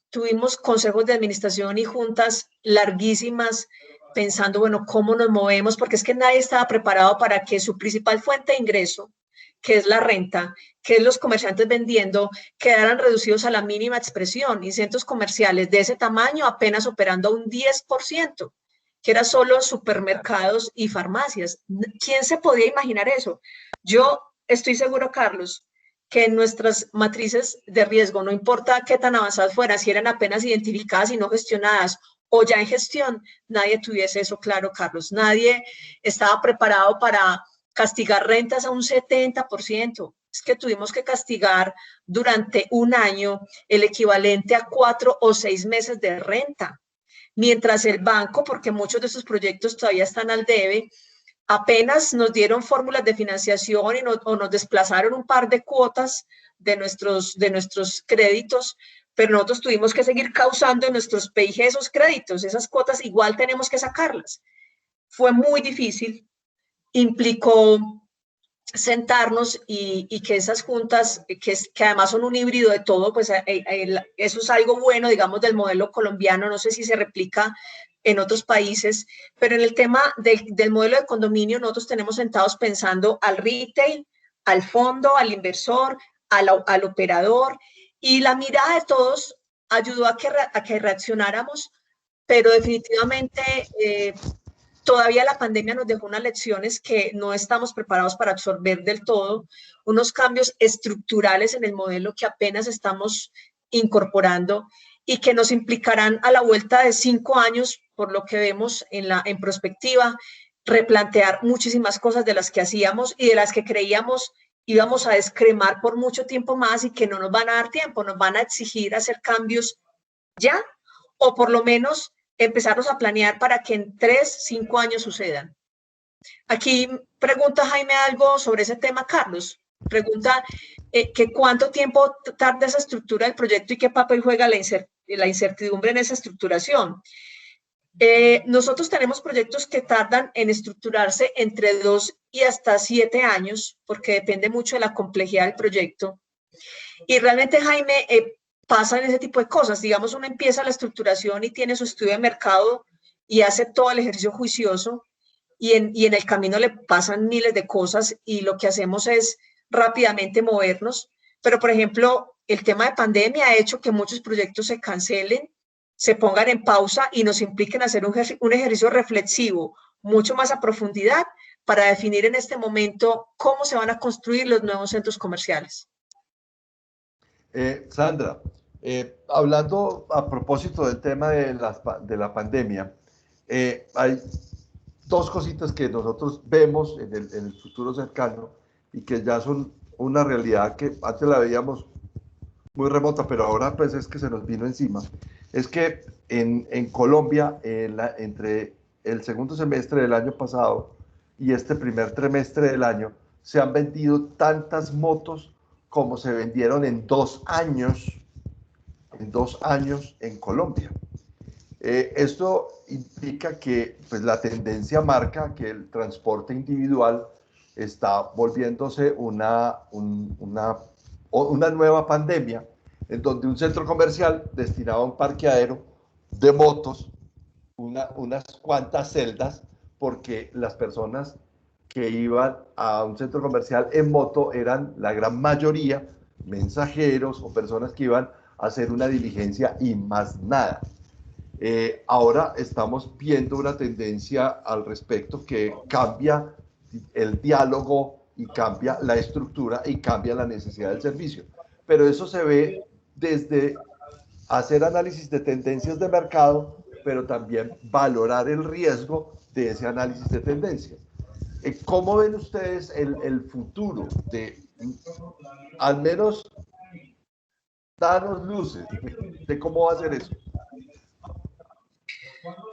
Tuvimos consejos de administración y juntas larguísimas pensando, bueno, ¿cómo nos movemos? Porque es que nadie estaba preparado para que su principal fuente de ingreso, que es la renta, que es los comerciantes vendiendo, quedaran reducidos a la mínima expresión y centros comerciales de ese tamaño apenas operando a un 10%, que era solo supermercados y farmacias. ¿Quién se podía imaginar eso? Yo estoy seguro, Carlos, que en nuestras matrices de riesgo, no importa qué tan avanzadas fueran, si eran apenas identificadas y no gestionadas, o ya en gestión, nadie tuviese eso claro, Carlos. Nadie estaba preparado para castigar rentas a un 70%. Es que tuvimos que castigar durante un año el equivalente a 4 o 6 meses de renta. Mientras el banco, porque muchos de estos proyectos todavía están al debe, apenas nos dieron fórmulas de financiación o nos desplazaron un par de cuotas de nuestros créditos, pero nosotros tuvimos que seguir causando en nuestros PIG esos créditos, esas cuotas igual tenemos que sacarlas. Fue muy difícil, implicó sentarnos y que esas juntas, que además son un híbrido de todo, pues eso es algo bueno, digamos, del modelo colombiano, no sé si se replica en otros países, pero en el tema del modelo de condominio nosotros tenemos sentados pensando al retail, al fondo, al inversor, al operador, y la mirada de todos ayudó a que reaccionáramos, pero definitivamente todavía la pandemia nos dejó unas lecciones que no estamos preparados para absorber del todo, unos cambios estructurales en el modelo que apenas estamos incorporando y que nos implicarán a la vuelta de 5 años, por lo que vemos en perspectiva, replantear muchísimas cosas de las que hacíamos y de las que creíamos íbamos a descremar por mucho tiempo más y que no nos van a dar tiempo, nos van a exigir hacer cambios ya, o por lo menos empezarnos a planear para que en 3, 5 años sucedan. Aquí pregunta Jaime algo sobre ese tema, Carlos. Pregunta que cuánto tiempo tarda esa estructura del proyecto y qué papel juega la incertidumbre en esa estructuración. Nosotros tenemos proyectos que tardan en estructurarse entre 2 y hasta 7 años, porque depende mucho de la complejidad del proyecto. Y realmente, Jaime, pasan ese tipo de cosas. Digamos, uno empieza la estructuración y tiene su estudio de mercado y hace todo el ejercicio juicioso y en el camino le pasan miles de cosas y lo que hacemos es rápidamente movernos. Pero, por ejemplo, el tema de pandemia ha hecho que muchos proyectos se cancelen, se pongan en pausa y nos impliquen hacer un ejercicio reflexivo mucho más a profundidad para definir en este momento cómo se van a construir los nuevos centros comerciales. Sandra, hablando a propósito del tema de la pandemia, hay dos cositas que nosotros vemos en el futuro cercano y que ya son una realidad que antes la veíamos muy remota, pero ahora pues es que se nos vino encima. Es que en Colombia, entre el segundo semestre del año pasado y este primer trimestre del año, se han vendido tantas motos como se vendieron en 2 años en Colombia. Esto implica que pues, la tendencia marca que el transporte individual está volviéndose una nueva pandemia, en donde un centro comercial destinado a un parqueadero de motos, unas cuantas celdas, porque las personas que iban a un centro comercial en moto eran la gran mayoría mensajeros o personas que iban a hacer una diligencia y más nada. Ahora estamos viendo una tendencia al respecto que cambia el diálogo y cambia la estructura y cambia la necesidad del servicio. Pero eso se ve desde hacer análisis de tendencias de mercado, pero también valorar el riesgo de ese análisis de tendencias. ¿Cómo ven ustedes el futuro de, al menos, darnos luces de cómo va a ser eso?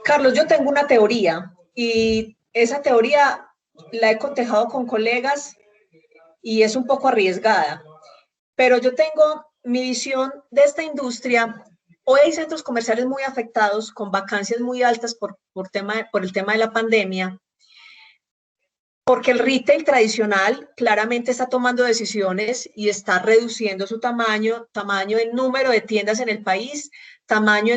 Carlos, yo tengo una teoría y esa teoría la he cotejado con colegas y es un poco arriesgada, pero yo tengo mi visión de esta industria. Hoy hay centros comerciales muy afectados, con vacancias muy altas por el tema de la pandemia, porque el retail tradicional claramente está tomando decisiones y está reduciendo su tamaño en número de tiendas en el país, tamaño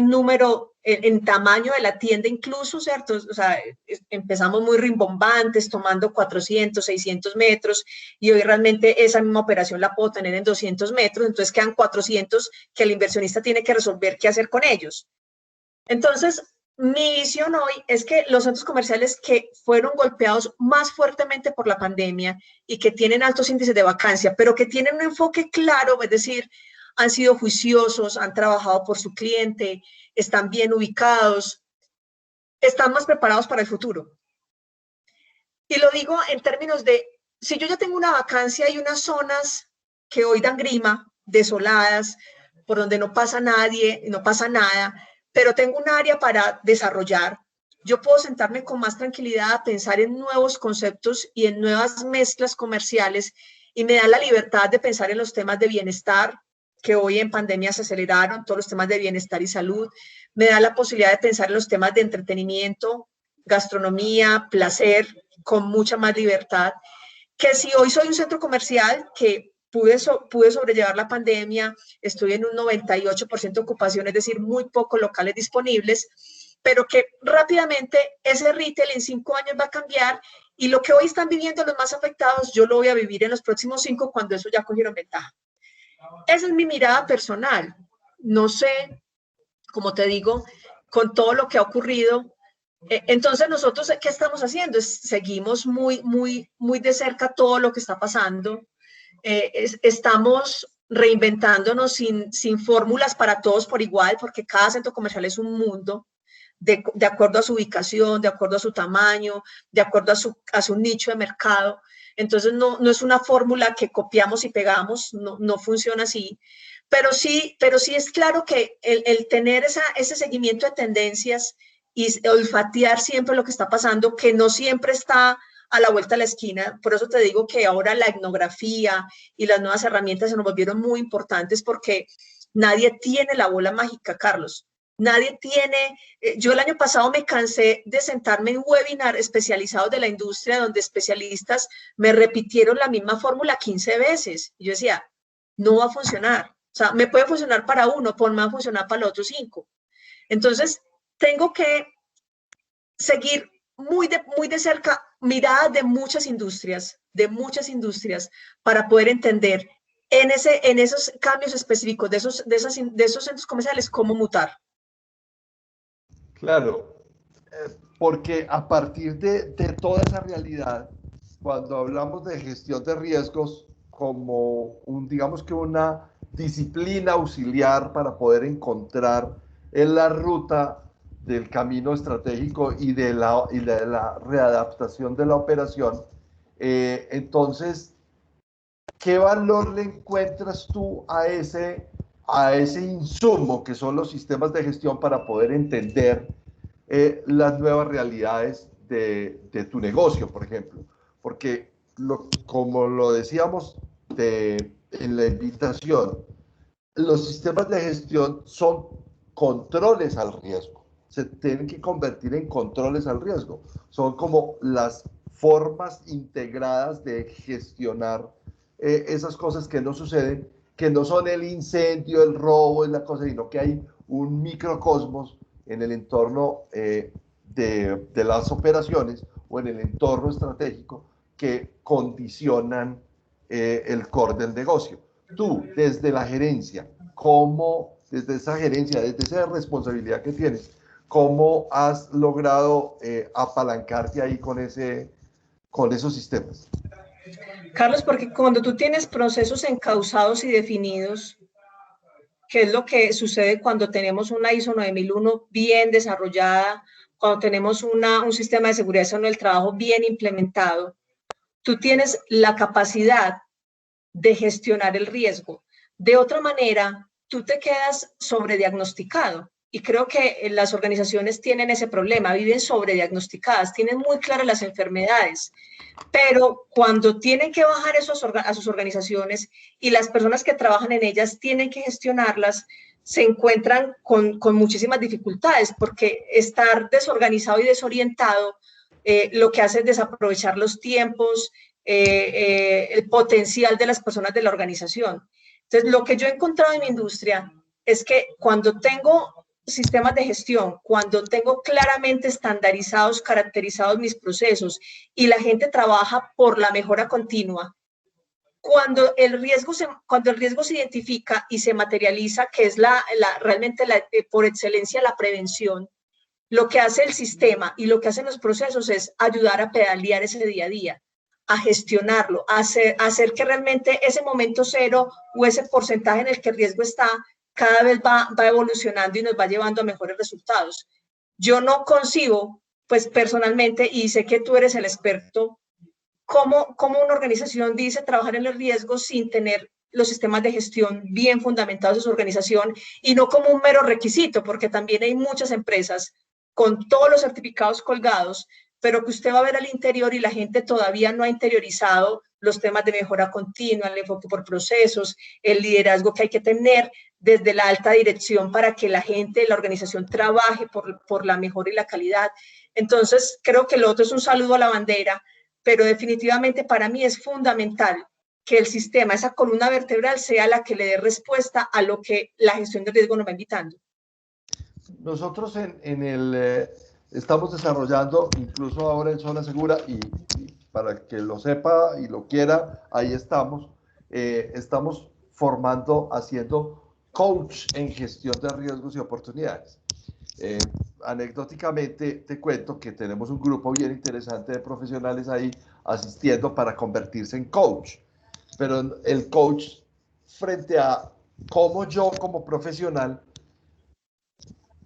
en tamaño de la tienda incluso, ¿cierto? O sea, empezamos muy rimbombantes, tomando 400, 600 metros, y hoy realmente esa misma operación la puedo tener en 200 metros, entonces quedan 400 que el inversionista tiene que resolver qué hacer con ellos. Entonces, mi visión hoy es que los centros comerciales que fueron golpeados más fuertemente por la pandemia y que tienen altos índices de vacancia, pero que tienen un enfoque claro, es decir, han sido juiciosos, han trabajado por su cliente, están bien ubicados, están más preparados para el futuro. Y lo digo en términos de, si yo ya tengo una vacancia y unas zonas que hoy dan grima, desoladas, por donde no pasa nadie, no pasa nada, pero tengo un área para desarrollar, yo puedo sentarme con más tranquilidad a pensar en nuevos conceptos y en nuevas mezclas comerciales, y me da la libertad de pensar en los temas de bienestar, que hoy en pandemia se aceleraron, todos los temas de bienestar y salud. Me da la posibilidad de pensar en los temas de entretenimiento, gastronomía, placer, con mucha más libertad. Que si hoy soy un centro comercial que pude sobrellevar la pandemia, estoy en un 98% de ocupación, es decir, muy pocos locales disponibles, pero que rápidamente ese retail en 5 años va a cambiar, y lo que hoy están viviendo los más afectados, yo lo voy a vivir en los próximos 5 cuando eso ya cogieron ventaja. Esa es mi mirada personal. No sé, como te digo, con todo lo que ha ocurrido. Entonces nosotros, ¿qué estamos haciendo? Seguimos muy de cerca todo lo que está pasando. Estamos reinventándonos sin fórmulas para todos por igual, porque cada centro comercial es un mundo, de acuerdo a su ubicación, de acuerdo a su tamaño, de acuerdo a su nicho de mercado. Entonces no es una fórmula que copiamos y pegamos, no funciona así. Pero sí es claro que el tener ese seguimiento de tendencias y olfatear siempre lo que está pasando, que no siempre está a la vuelta de la esquina. Por eso te digo que ahora la etnografía y las nuevas herramientas se nos volvieron muy importantes, porque nadie tiene la bola mágica, Carlos. Nadie tiene, yo el año pasado me cansé de sentarme en webinar especializados de la industria, donde especialistas me repitieron la misma fórmula 15 veces. Y yo decía, no va a funcionar. O sea, me puede funcionar para uno, pero no va a funcionar para los otros 5. Entonces, tengo que seguir muy de cerca miradas de muchas industrias, para poder entender en esos cambios específicos de esos centros comerciales cómo mutar. Claro, porque a partir de toda esa realidad, cuando hablamos de gestión de riesgos como digamos que una disciplina auxiliar para poder encontrar en la ruta del camino estratégico y de la readaptación de la operación, entonces, ¿qué valor le encuentras tú a ese insumo que son los sistemas de gestión para poder entender las nuevas realidades de tu negocio, por ejemplo? Porque, como lo decíamos en la invitación, los sistemas de gestión son controles al riesgo. Se tienen que convertir en controles al riesgo. Son como las formas integradas de gestionar esas cosas que no suceden, que no son el incendio, el robo, es la cosa, sino que hay un microcosmos en el entorno de las operaciones o en el entorno estratégico que condicionan el core del negocio. Tú, desde la gerencia, desde esa responsabilidad que tienes, ¿cómo has logrado apalancarte ahí con esos sistemas? Carlos, porque cuando tú tienes procesos encausados y definidos, que es lo que sucede cuando tenemos una ISO 9001 bien desarrollada, cuando tenemos un sistema de seguridad en el trabajo bien implementado, tú tienes la capacidad de gestionar el riesgo. De otra manera, tú te quedas sobrediagnosticado. Y creo que las organizaciones tienen ese problema, viven sobrediagnosticadas, tienen muy claras las enfermedades, pero cuando tienen que bajar eso a sus organizaciones y las personas que trabajan en ellas tienen que gestionarlas, se encuentran con muchísimas dificultades, porque estar desorganizado y desorientado lo que hace es desaprovechar los tiempos, el potencial de las personas de la organización. Entonces, lo que yo he encontrado en mi industria es que cuando tengo sistemas de gestión, cuando tengo claramente estandarizados, caracterizados mis procesos y la gente trabaja por la mejora continua, cuando el riesgo se identifica y se materializa, que es realmente por excelencia la prevención, lo que hace el sistema y lo que hacen los procesos es ayudar a pedalear ese día a día, a gestionarlo, a hacer que realmente ese momento cero o ese porcentaje en el que el riesgo está cada vez va evolucionando y nos va llevando a mejores resultados. Yo no concibo, pues personalmente, y sé que tú eres el experto, cómo una organización dice trabajar en el riesgo sin tener los sistemas de gestión bien fundamentados en su organización y no como un mero requisito, porque también hay muchas empresas con todos los certificados colgados, pero que usted va a ver al interior y la gente todavía no ha interiorizado los temas de mejora continua, el enfoque por procesos, el liderazgo que hay que tener desde la alta dirección para que la gente de la organización trabaje por la mejora y la calidad. Entonces, creo que lo otro es un saludo a la bandera, pero definitivamente para mí es fundamental que el sistema, esa columna vertebral, sea la que le dé respuesta a lo que la gestión de riesgo nos va invitando. Nosotros estamos desarrollando, incluso ahora en Zona Segura, y para que lo sepa y lo quiera, ahí estamos formando, haciendo coach en gestión de riesgos y oportunidades. Anecdóticamente te cuento que tenemos un grupo bien interesante de profesionales ahí asistiendo para convertirse en coach, pero el coach frente a cómo yo como profesional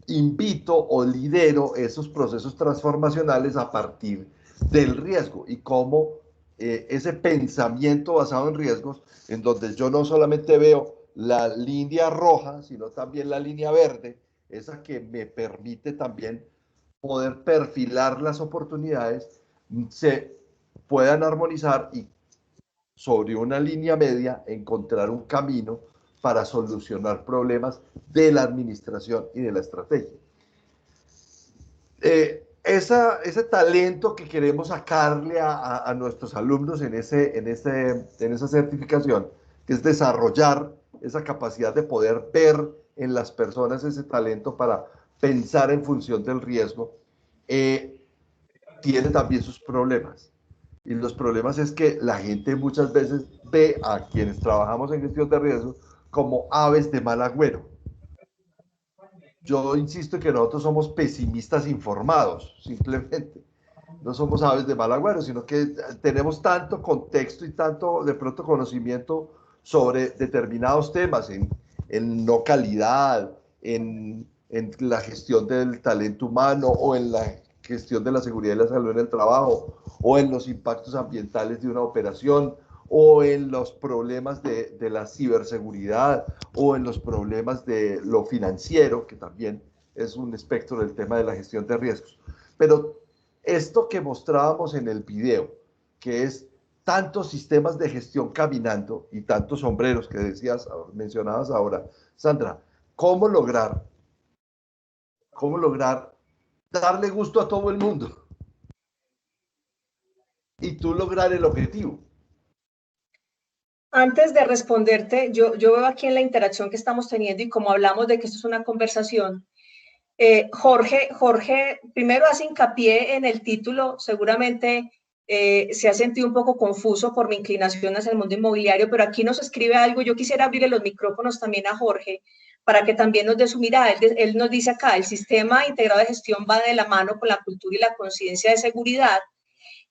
invito o lidero esos procesos transformacionales a partir del riesgo y cómo ese pensamiento basado en riesgos, en donde yo no solamente veo la línea roja, sino también la línea verde, esa que me permite también poder perfilar las oportunidades, se puedan armonizar y sobre una línea media encontrar un camino para solucionar problemas de la administración y de la estrategia. Ese talento que queremos sacarle a nuestros alumnos en esa certificación, que es desarrollar esa capacidad de poder ver en las personas ese talento para pensar en función del riesgo, tiene también sus problemas. Y los problemas es que la gente muchas veces ve a quienes trabajamos en gestión de riesgo como aves de mal agüero. Yo insisto en que nosotros somos pesimistas informados, simplemente. No somos aves de mal agüero, sino que tenemos tanto contexto y tanto de pronto conocimiento sobre determinados temas en no calidad, en la gestión del talento humano o en la gestión de la seguridad y la salud en el trabajo o en los impactos ambientales de una operación o en los problemas de la ciberseguridad o en los problemas de lo financiero, que también es un espectro del tema de la gestión de riesgos. Pero esto que mostrábamos en el video, que es tantos sistemas de gestión caminando y tantos sombreros que mencionabas ahora, Sandra, ¿cómo lograr darle gusto a todo el mundo y tú lograr el objetivo? Antes de responderte, yo veo aquí en la interacción que estamos teniendo y como hablamos de que esto es una conversación, Jorge primero hace hincapié en el título, seguramente se ha sentido un poco confuso por mi inclinación hacia el mundo inmobiliario, pero aquí nos escribe algo. Yo quisiera abrirle los micrófonos también a Jorge para que también nos dé su mirada. Él nos dice acá, el sistema integrado de gestión va de la mano con la cultura y la conciencia de seguridad.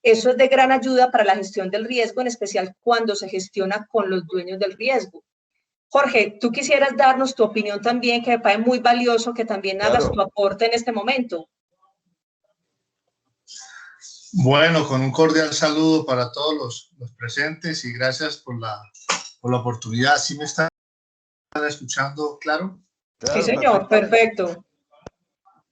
Eso es de gran ayuda para la gestión del riesgo, en especial cuando se gestiona con los dueños del riesgo. Jorge, tú quisieras darnos tu opinión también, que me parece muy valioso que también hagas tu aporte en este momento. Bueno, con un cordial saludo para todos los presentes y gracias por la oportunidad. ¿Sí me están escuchando claro? Sí, señor, perfecto.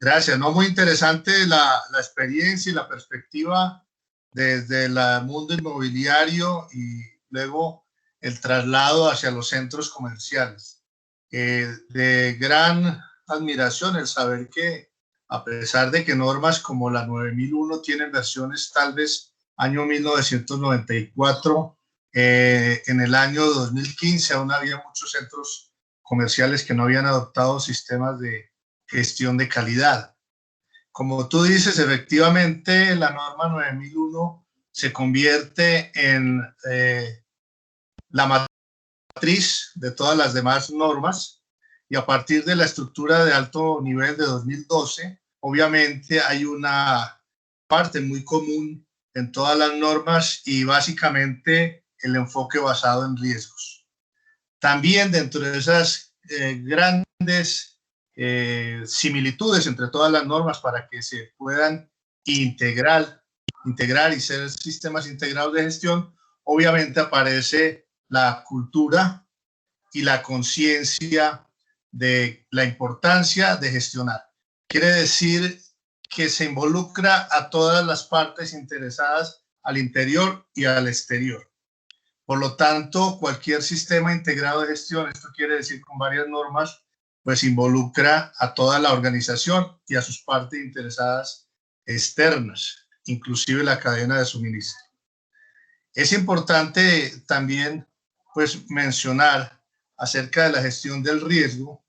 Gracias, no, muy interesante la experiencia y la perspectiva desde el mundo inmobiliario y luego el traslado hacia los centros comerciales. De gran admiración el saber que a pesar de que normas como la 9001 tienen versiones tal vez año 1994, en el año 2015 aún había muchos centros comerciales que no habían adoptado sistemas de gestión de calidad. Como tú dices, efectivamente la norma 9001 se convierte en la matriz de todas las demás normas y a partir de la estructura de alto nivel de 2012, obviamente hay una parte muy común en todas las normas y básicamente el enfoque basado en riesgos. También dentro de esas grandes similitudes entre todas las normas para que se puedan integrar y ser sistemas integrados de gestión, obviamente aparece la cultura y la conciencia de la importancia de gestionar. Quiere decir que se involucra a todas las partes interesadas al interior y al exterior. Por lo tanto, cualquier sistema integrado de gestión, esto quiere decir con varias normas, pues involucra a toda la organización y a sus partes interesadas externas, inclusive la cadena de suministro. Es importante también pues mencionar acerca de la gestión del riesgo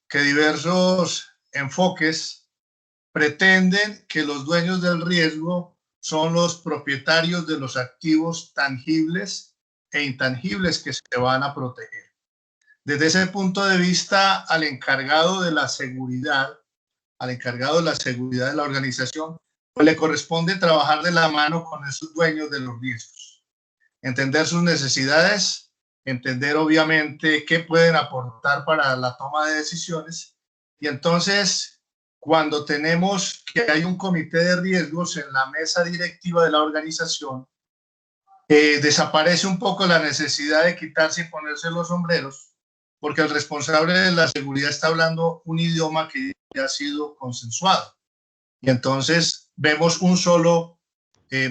que diversos enfoques pretenden que los dueños del riesgo son los propietarios de los activos tangibles e intangibles que se van a proteger. Desde ese punto de vista, al encargado de la seguridad de la organización, pues le corresponde trabajar de la mano con esos dueños de los riesgos, entender sus necesidades, entender obviamente qué pueden aportar para la toma de decisiones. Y entonces, cuando tenemos que hay un comité de riesgos en la mesa directiva de la organización, desaparece un poco la necesidad de quitarse y ponerse los sombreros, porque el responsable de la seguridad está hablando un idioma que ya ha sido consensuado. Y entonces vemos un solo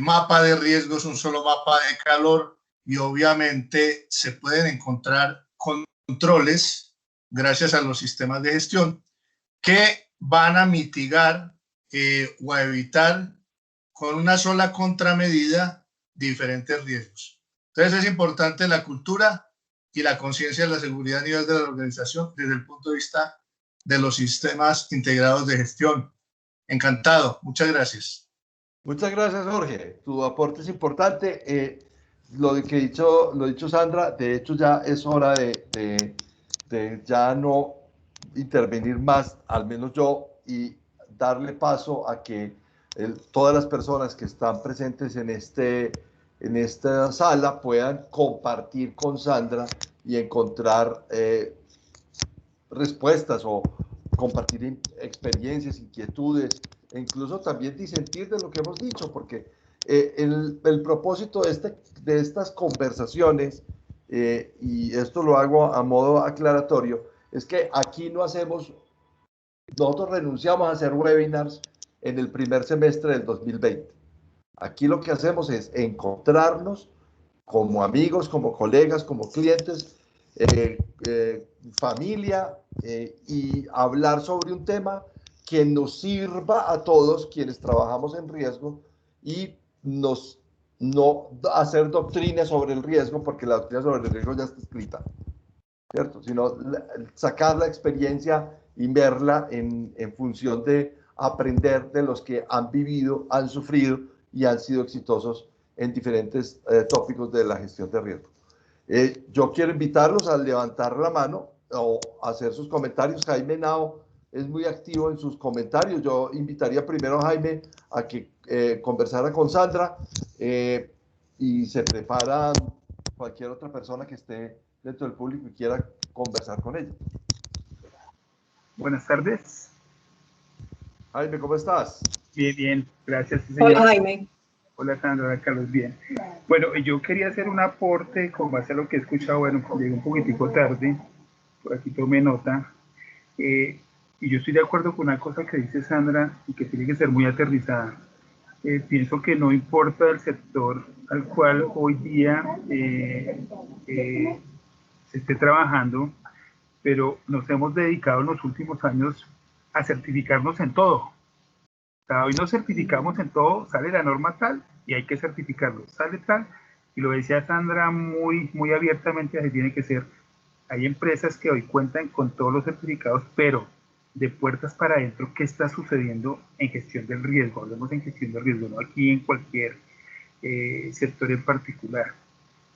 mapa de riesgos, un solo mapa de calor, y obviamente se pueden encontrar controles gracias a los sistemas de gestión que van a mitigar o a evitar con una sola contramedida diferentes riesgos. Entonces es importante la cultura y la conciencia de la seguridad a nivel de la organización desde el punto de vista de los sistemas integrados de gestión. Encantado, muchas gracias. Muchas gracias, Jorge. Tu aporte es importante. Lo dicho Sandra, de hecho ya es hora de ya no intervenir más, al menos yo, y darle paso a que todas las personas que están presentes en esta sala puedan compartir con Sandra y encontrar respuestas o compartir experiencias, inquietudes, e incluso también disentir de lo que hemos dicho, porque el propósito de estas conversaciones, y esto lo hago a modo aclaratorio, es que aquí nosotros renunciamos a hacer webinars en el primer semestre del 2020. Aquí lo que hacemos es encontrarnos como amigos, como colegas, como clientes, familia, y hablar sobre un tema que nos sirva a todos quienes trabajamos en riesgo y no hacer doctrina sobre el riesgo, porque la doctrina sobre el riesgo ya está escrita, ¿cierto? Sino sacar la experiencia y verla en función de aprender de los que han vivido, han sufrido y han sido exitosos en diferentes tópicos de la gestión de riesgo. Yo quiero invitarlos a levantar la mano o hacer sus comentarios. Jaime Henao es muy activo en sus comentarios. Yo invitaría primero a Jaime a que conversara con Sandra, y se prepara cualquier otra persona que esté dentro del público y quiera conversar con ella. Buenas tardes. Jaime, ¿cómo estás? Bien, bien, gracias. Señor. Hola, Jaime. Hola, Sandra, hola, Carlos, bien. Bueno, yo quería hacer un aporte con base a lo que he escuchado. Bueno, llegué un poquitico tarde, por aquí tomé nota, y yo estoy de acuerdo con una cosa que dice Sandra y que tiene que ser muy aterrizada. Pienso que no importa el sector al cual hoy día se esté trabajando, pero nos hemos dedicado en los últimos años a certificarnos en todo. Hoy nos certificamos en todo, sale la norma tal y hay que certificarlo, sale tal, y lo decía Sandra muy, muy abiertamente, así tiene que ser. Hay empresas que hoy cuentan con todos los certificados, pero de puertas para adentro, ¿qué está sucediendo en gestión del riesgo? Hablemos en gestión del riesgo, no aquí en cualquier sector en particular.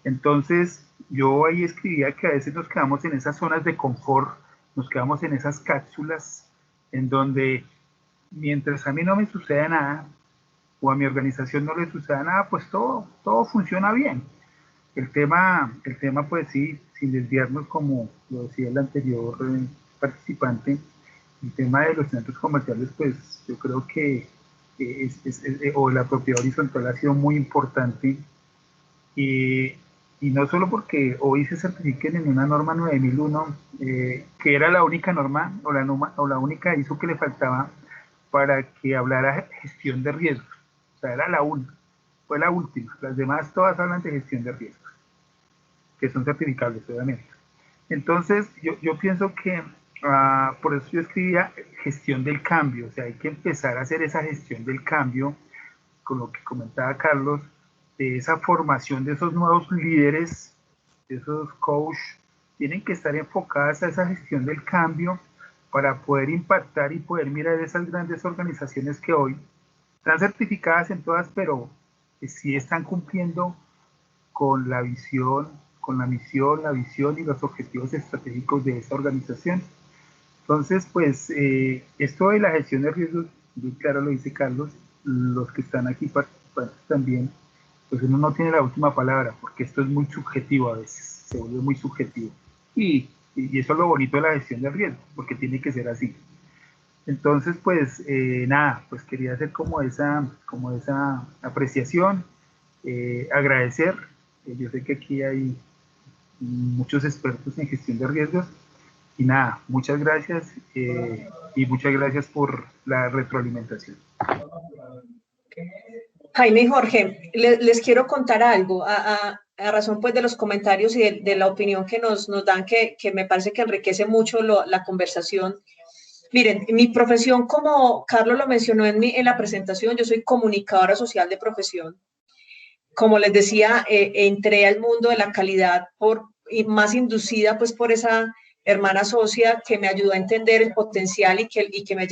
Entonces, yo ahí escribía que a veces nos quedamos en esas zonas de confort, nos quedamos en esas cápsulas en donde mientras a mí no me suceda nada o a mi organización no le suceda nada, pues todo funciona bien. El tema pues sí, sin desviarnos como lo decía el anterior participante, el tema de los centros comerciales, pues yo creo que o la propiedad horizontal ha sido muy importante, y no solo porque hoy se certifiquen en una norma 9001, que era la única norma o la única ISO que le faltaba para que hablara gestión de riesgos. O sea, era la única, fue la última. Las demás todas hablan de gestión de riesgos, que son certificables, obviamente. Entonces, yo pienso que por eso yo escribía gestión del cambio. O sea, hay que empezar a hacer esa gestión del cambio, con lo que comentaba Carlos, de esa formación de esos nuevos líderes, de esos coach, tienen que estar enfocadas a esa gestión del cambio para poder impactar y poder mirar esas grandes organizaciones que hoy están certificadas en todas, pero sí están cumpliendo con la visión, con la misión, la visión y los objetivos estratégicos de esa organización. Entonces, pues, esto de la gestión de riesgos, muy claro lo dice Carlos, los que están aquí participantes también, pues uno no tiene la última palabra, porque esto es muy subjetivo a veces, se vuelve muy subjetivo. Y eso es lo bonito de la gestión de riesgos, porque tiene que ser así. Entonces, pues, nada, pues quería hacer como esa apreciación, agradecer. Yo sé que aquí hay muchos expertos en gestión de riesgos, y nada, muchas gracias, y muchas gracias por la retroalimentación. Jaime y Jorge, les quiero contar algo a razón pues de los comentarios y de la opinión que nos dan, que me parece que enriquece mucho la conversación. Miren, mi profesión, como Carlos lo mencionó en la presentación, yo soy comunicadora social de profesión. Como les decía, entré al mundo de la calidad y más inducida pues por esa hermana socia que me ayudó a entender el potencial y que me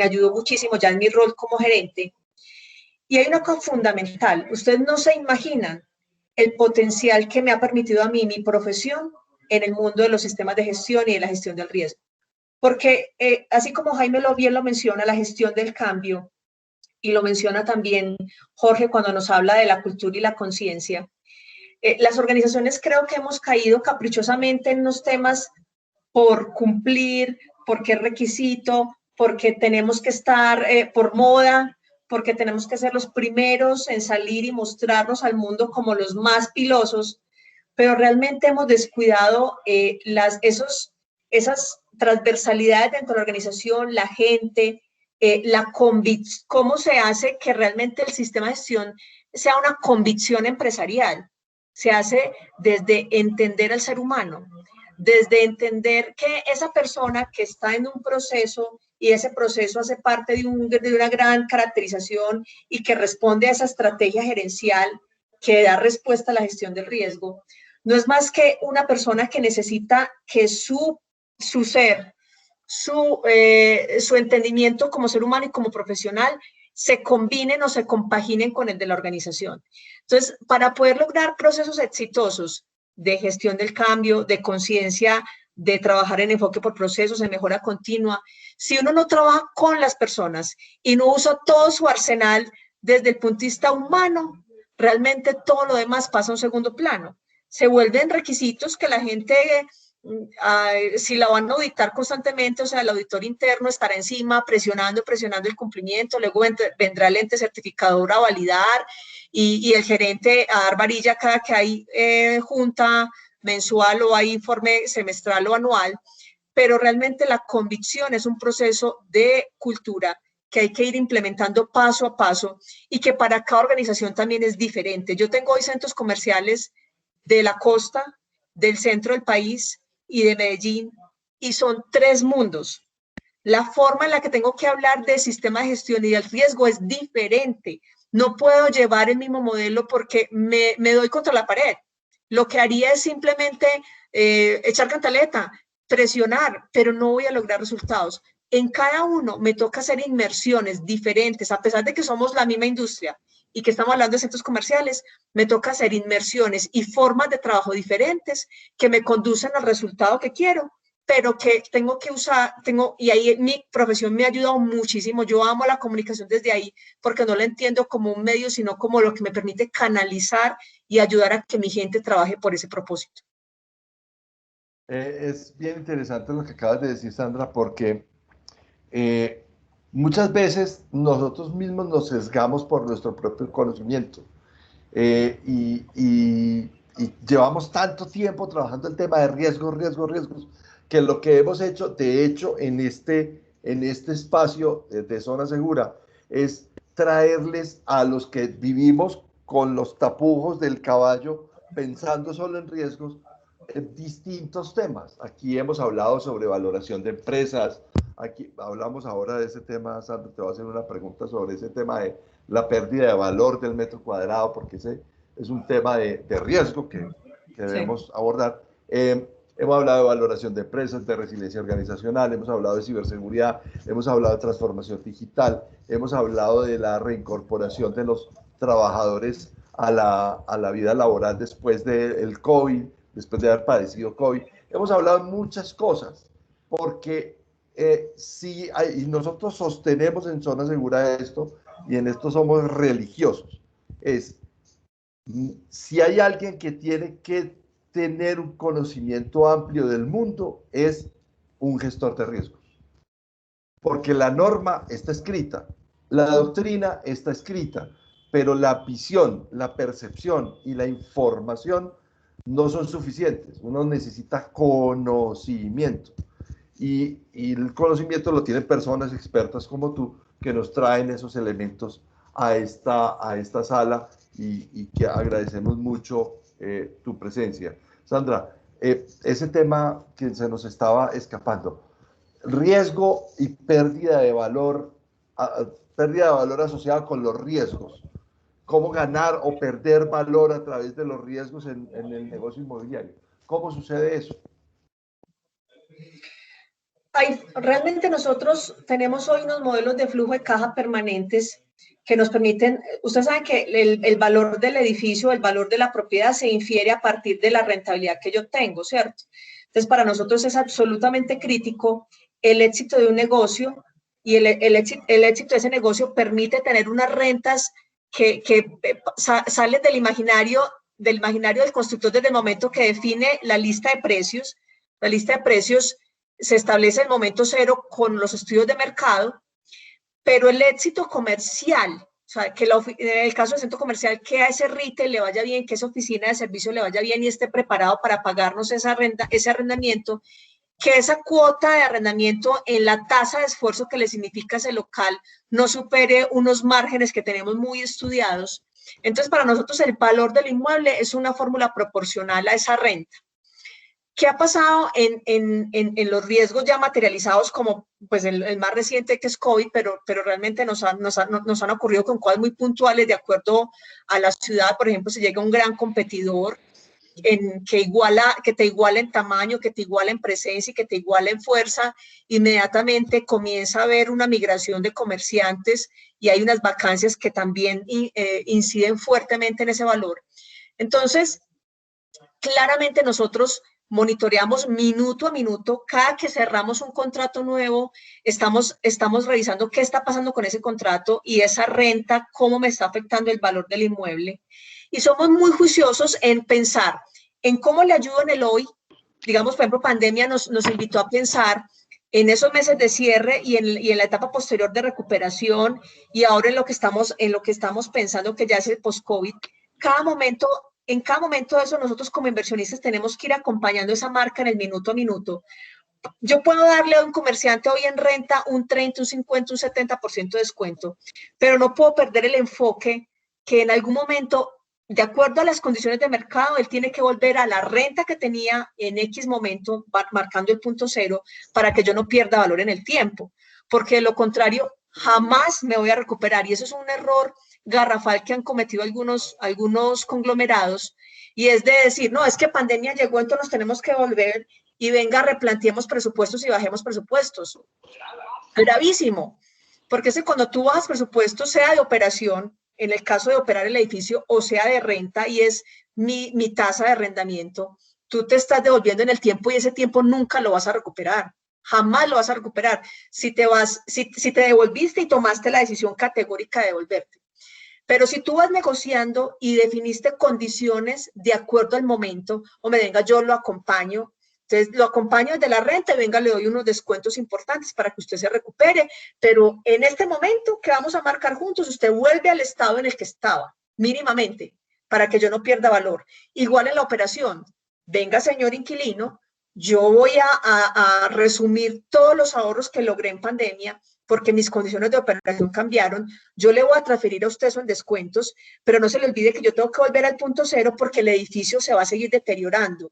ayudó muchísimo ya en mi rol como gerente. Y hay una cosa fundamental, ustedes no se imaginan el potencial que me ha permitido a mí mi profesión en el mundo de los sistemas de gestión y de la gestión del riesgo. Porque así como Jaime bien lo menciona, la gestión del cambio, y lo menciona también Jorge cuando nos habla de la cultura y la conciencia, las organizaciones creo que hemos caído caprichosamente en unos temas por cumplir, porque es requisito, porque tenemos que estar por moda, porque tenemos que ser los primeros en salir y mostrarnos al mundo como los más pilosos, pero realmente hemos descuidado esas transversalidades dentro de la organización, la gente, cómo se hace que realmente el sistema de gestión sea una convicción empresarial. Se hace desde entender al ser humano, desde entender que esa persona que está en un proceso y ese proceso hace parte de una gran caracterización y que responde a esa estrategia gerencial que da respuesta a la gestión del riesgo, no es más que una persona que necesita que su ser, su entendimiento como ser humano y como profesional se combinen o se compaginen con el de la organización. Entonces, para poder lograr procesos exitosos de gestión del cambio, de conciencia, de trabajar en enfoque por procesos, en mejora continua, si uno no trabaja con las personas y no usa todo su arsenal desde el punto de vista humano, realmente todo lo demás pasa a un segundo plano. Se vuelven requisitos que la gente, si la van a auditar constantemente, o sea, el auditor interno estará encima presionando el cumplimiento, luego vendrá el ente certificador a validar y el gerente a dar varilla cada que hay junta mensual o hay informe semestral o anual, pero realmente la convicción es un proceso de cultura que hay que ir implementando paso a paso y que para cada organización también es diferente. Yo tengo hoy centros comerciales de la costa, del centro del país y de Medellín, y son 3 mundos. La forma en la que tengo que hablar del sistema de gestión y del riesgo es diferente. No puedo llevar el mismo modelo porque me doy contra la pared. Lo que haría es simplemente echar cantaleta, presionar, pero no voy a lograr resultados. En cada uno me toca hacer inmersiones diferentes, a pesar de que somos la misma industria y que estamos hablando de centros comerciales, me toca hacer inmersiones y formas de trabajo diferentes que me conducen al resultado que quiero, pero que tengo que usar, y ahí mi profesión me ha ayudado muchísimo. Yo amo la comunicación desde ahí, porque no la entiendo como un medio, sino como lo que me permite canalizar y ayudar a que mi gente trabaje por ese propósito. Es bien interesante lo que acabas de decir, Sandra, porque muchas veces nosotros mismos nos sesgamos por nuestro propio conocimiento y llevamos tanto tiempo trabajando el tema de riesgos, que lo que hemos hecho, de hecho, en este espacio de Zona Segura, es traerles a los que vivimos con los tapujos del caballo, pensando solo en riesgos, distintos temas. Aquí hemos hablado sobre valoración de empresas, aquí hablamos ahora de ese tema. Sandra, te voy a hacer una pregunta sobre ese tema de la pérdida de valor del metro cuadrado, porque ese es un tema de riesgo que debemos abordar. Hemos hablado de valoración de empresas, de resiliencia organizacional, hemos hablado de ciberseguridad, hemos hablado de transformación digital, hemos hablado de la reincorporación de los trabajadores a la vida laboral después del COVID, después de haber padecido COVID. Hemos hablado de muchas cosas, porque sí y nosotros sostenemos en Zona Segura esto, y en esto somos religiosos, si hay alguien que tiene que tener un conocimiento amplio del mundo, es un gestor de riesgos. Porque la norma está escrita, la doctrina está escrita, pero la visión, la percepción y la información no son suficientes. Uno necesita conocimiento. Y el conocimiento lo tienen personas expertas como tú, que nos traen esos elementos a esta sala, y que agradecemos mucho tu presencia. Sandra, ese tema que se nos estaba escapando, riesgo y pérdida de valor asociada con los riesgos. ¿Cómo ganar o perder valor a través de los riesgos en el negocio inmobiliario? ¿Cómo sucede eso? Realmente nosotros tenemos hoy unos modelos de flujo de caja permanentes que nos permiten, usted sabe que el valor del edificio, el valor de la propiedad se infiere a partir de la rentabilidad que yo tengo, ¿cierto? Entonces, para nosotros es absolutamente crítico el éxito de un negocio, y el éxito de ese negocio permite tener unas rentas que salen del imaginario del constructor desde el momento que define la lista de precios. La lista de precios se establece en el momento cero con los estudios de mercado, pero el éxito comercial, o sea, que en el caso del centro comercial, que a ese retail le vaya bien, que esa oficina de servicio le vaya bien y esté preparado para pagarnos ese arrendamiento, que esa cuota de arrendamiento en la tasa de esfuerzo que le significa ese local no supere unos márgenes que tenemos muy estudiados. Entonces, para nosotros el valor del inmueble es una fórmula proporcional a esa renta. ¿Qué ha pasado en los riesgos ya materializados, como pues el más reciente, que es COVID, pero realmente nos han ocurrido con cosas muy puntuales de acuerdo a la ciudad? Por ejemplo, si llega un gran competidor que te iguala en tamaño, que te iguala en presencia y que te iguala en fuerza, inmediatamente comienza a haber una migración de comerciantes y hay unas vacancias que también inciden fuertemente en ese valor. Entonces, claramente nosotros monitoreamos minuto a minuto. Cada que cerramos un contrato nuevo, estamos revisando qué está pasando con ese contrato y esa renta, cómo me está afectando el valor del inmueble. Y somos muy juiciosos en pensar en cómo le ayudo en el hoy. Digamos, por ejemplo, pandemia nos invitó a pensar en esos meses de cierre y en la etapa posterior de recuperación, y ahora en lo que estamos pensando, que ya es el post-COVID. En cada momento de eso, nosotros como inversionistas tenemos que ir acompañando esa marca en el minuto a minuto. Yo puedo darle a un comerciante hoy en renta un 30, un 50, un 70% de descuento, pero no puedo perder el enfoque que en algún momento, de acuerdo a las condiciones de mercado, él tiene que volver a la renta que tenía en X momento, marcando el punto cero, para que yo no pierda valor en el tiempo, porque de lo contrario, jamás me voy a recuperar. Y eso es un error garrafal que han cometido algunos conglomerados, y es de decir, no, es que pandemia llegó, entonces nos tenemos que volver y venga, replanteemos presupuestos y bajemos presupuestos. Gravísimo, porque es que cuando tú bajas presupuestos, sea de operación, en el caso de operar el edificio, o sea de renta, y es mi tasa de arrendamiento, tú te estás devolviendo en el tiempo y ese tiempo nunca lo vas a recuperar. Jamás lo vas a recuperar si te devolviste y tomaste la decisión categórica de devolverte. Pero si tú vas negociando y definiste condiciones de acuerdo al momento, o me venga, yo lo acompaño. Entonces, lo acompaño desde la renta y venga, le doy unos descuentos importantes para que usted se recupere, pero en este momento que vamos a marcar juntos, usted vuelve al estado en el que estaba, mínimamente, para que yo no pierda valor. Igual en la operación, venga, señor inquilino, yo voy a resumir todos los ahorros que logré en pandemia, porque mis condiciones de operación cambiaron, yo le voy a transferir a usted eso en descuentos, pero no se le olvide que yo tengo que volver al punto cero porque el edificio se va a seguir deteriorando.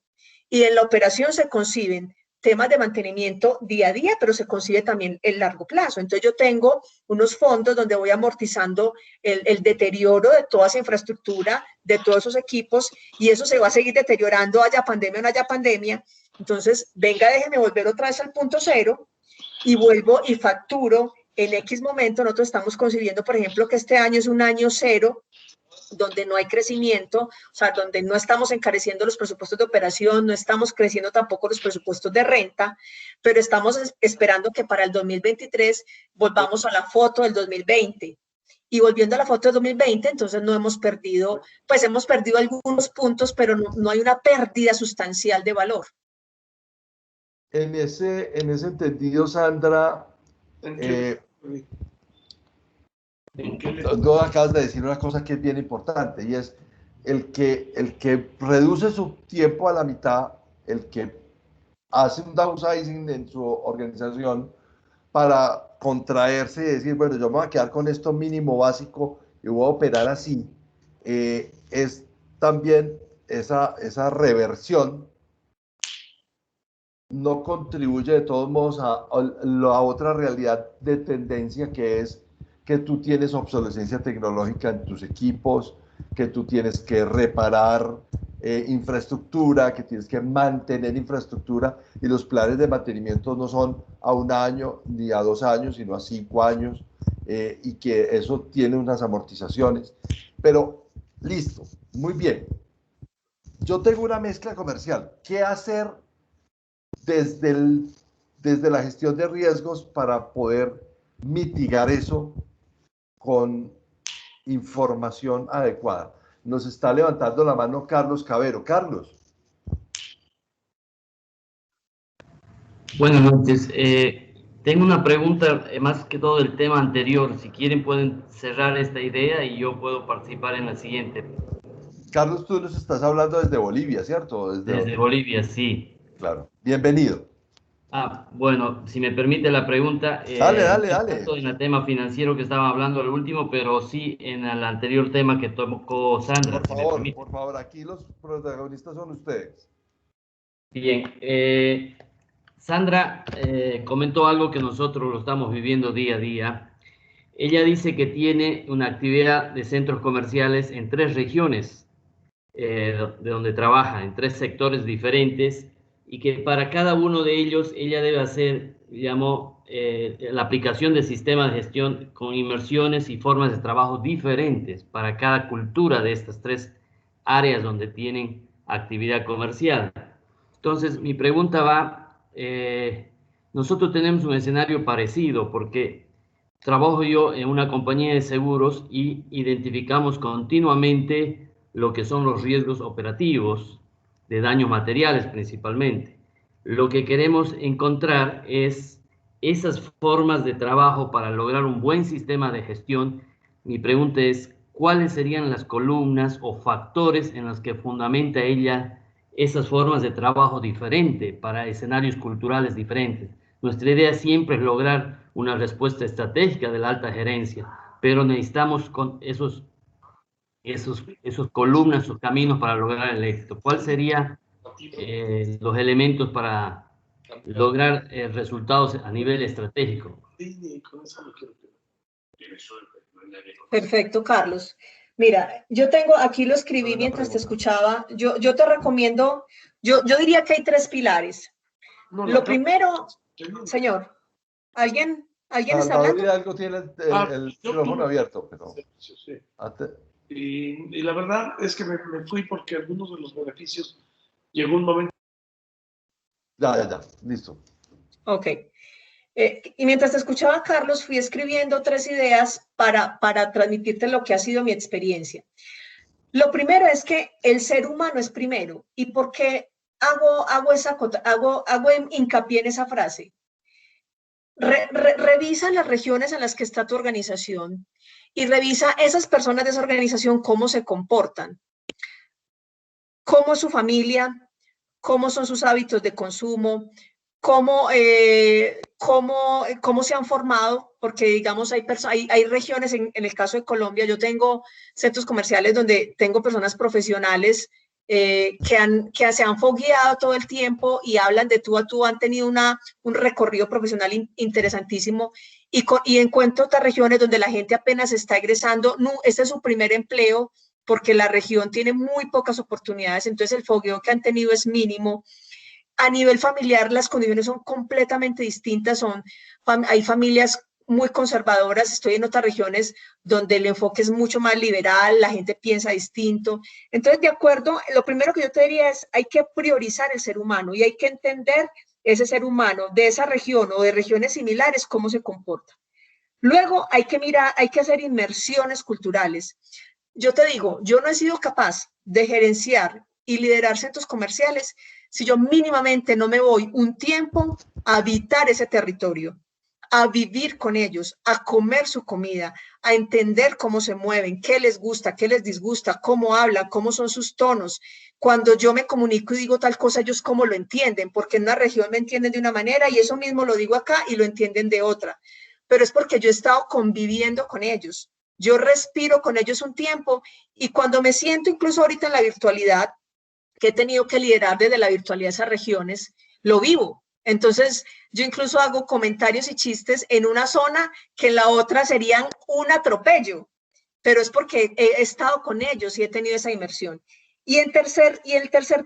Y en la operación se conciben temas de mantenimiento día a día, pero se concibe también el largo plazo. Entonces yo tengo unos fondos donde voy amortizando el deterioro de toda esa infraestructura, de todos esos equipos, y eso se va a seguir deteriorando, haya pandemia o no haya pandemia. Entonces, venga, déjeme volver otra vez al punto cero y vuelvo y facturo en X momento. Nosotros estamos concibiendo, por ejemplo, que este año es un año cero, donde no hay crecimiento, o sea, donde no estamos encareciendo los presupuestos de operación, no estamos creciendo tampoco los presupuestos de renta, pero estamos esperando que para el 2023 volvamos a la foto del 2020. Y volviendo a la foto del 2020, entonces no hemos perdido, pues hemos perdido algunos puntos, pero no hay una pérdida sustancial de valor. En ese entendido, Sandra, tú acabas de decir una cosa que es bien importante, y es el que reduce su tiempo a la mitad, el que hace un downsizing en su organización para contraerse y decir, bueno, yo me voy a quedar con esto mínimo básico y voy a operar así, es también esa reversión no contribuye de todos modos a la otra realidad de tendencia, que es que tú tienes obsolescencia tecnológica en tus equipos, que tú tienes que reparar infraestructura, que tienes que mantener infraestructura, y los planes de mantenimiento no son a 1 año ni a 2 años, sino a 5 años, y que eso tiene unas amortizaciones. Pero listo, muy bien. Yo tengo una mezcla comercial. ¿Qué hacer desde la gestión de riesgos para poder mitigar eso con información adecuada? Nos está levantando la mano Carlos Cabero. Carlos. Buenas noches. Tengo una pregunta, más que todo del tema anterior. Si quieren pueden cerrar esta idea y yo puedo participar en la siguiente. Carlos, tú nos estás hablando desde Bolivia, ¿cierto? Desde Bolivia, sí. Claro. Bienvenido. Bueno, si me permite la pregunta. Dale. No tanto en el tema financiero que estaba hablando al último, pero sí en el anterior tema que tocó Sandra. Por favor, aquí los protagonistas son ustedes. Bien. Sandra comentó algo que nosotros lo estamos viviendo día a día. Ella dice que tiene una actividad de centros comerciales en 3 regiones de donde trabaja, en 3 sectores diferentes, y que para cada uno de ellos ella debe hacer, digamos, la aplicación de sistemas de gestión con inmersiones y formas de trabajo diferentes para cada cultura de estas 3 áreas donde tienen actividad comercial. Entonces, mi pregunta va, nosotros tenemos un escenario parecido porque trabajo yo en una compañía de seguros y identificamos continuamente lo que son los riesgos operativos de daños materiales principalmente. Lo que queremos encontrar es esas formas de trabajo para lograr un buen sistema de gestión. Mi pregunta es, ¿cuáles serían las columnas o factores en los que fundamenta ella esas formas de trabajo diferentes para escenarios culturales diferentes? Nuestra idea siempre es lograr una respuesta estratégica de la alta gerencia, pero necesitamos con esos columnas o caminos para lograr el éxito. ¿Cuáles serían los elementos para lograr resultados a nivel estratégico? Perfecto, Carlos. Mira, yo tengo, aquí lo escribí mientras te escuchaba, yo te recomiendo, yo diría que hay 3 pilares. Lo primero, señor, ¿alguien está hablando? Algo tiene el micrófono abierto, pero... Y la verdad es que me fui porque algunos de los beneficios llegó un momento. Ya, listo. Ok. Y mientras te escuchaba, Carlos, fui escribiendo 3 ideas para transmitirte lo que ha sido mi experiencia. Lo primero es que el ser humano es primero. ¿Y por qué hago hincapié en esa frase. Revisa las regiones en las que está tu organización y revisa esas personas de esa organización cómo se comportan, cómo es su familia, cómo son sus hábitos de consumo, cómo se han formado, porque digamos hay regiones, en el caso de Colombia, yo tengo centros comerciales donde tengo personas profesionales que se han fogueado todo el tiempo y hablan de tú a tú, han tenido un recorrido profesional interesantísimo, y encuentro otras regiones donde la gente apenas está egresando, este es su primer empleo, porque la región tiene muy pocas oportunidades, entonces el fogueo que han tenido es mínimo. A nivel familiar, las condiciones son completamente distintas, hay familias muy conservadoras, estoy en otras regiones donde el enfoque es mucho más liberal, la gente piensa distinto. Entonces, de acuerdo, lo primero que yo te diría es, hay que priorizar el ser humano y hay que entender ese ser humano de esa región o de regiones similares, cómo se comporta. Luego, hay que hacer inmersiones culturales. Yo te digo, yo no he sido capaz de gerenciar y liderar centros comerciales si yo mínimamente no me voy un tiempo a habitar ese territorio, a vivir con ellos, a comer su comida, a entender cómo se mueven, qué les gusta, qué les disgusta, cómo hablan, cómo son sus tonos. Cuando yo me comunico y digo tal cosa, ellos cómo lo entienden, porque en una región me entienden de una manera y eso mismo lo digo acá y lo entienden de otra. Pero es porque yo he estado conviviendo con ellos. Yo respiro con ellos un tiempo y cuando me siento incluso ahorita en la virtualidad, que he tenido que liderar desde la virtualidad esas regiones, lo vivo. Entonces, yo incluso hago comentarios y chistes en una zona que en la otra serían un atropello, pero es porque he estado con ellos y he tenido esa inmersión. Y el tercer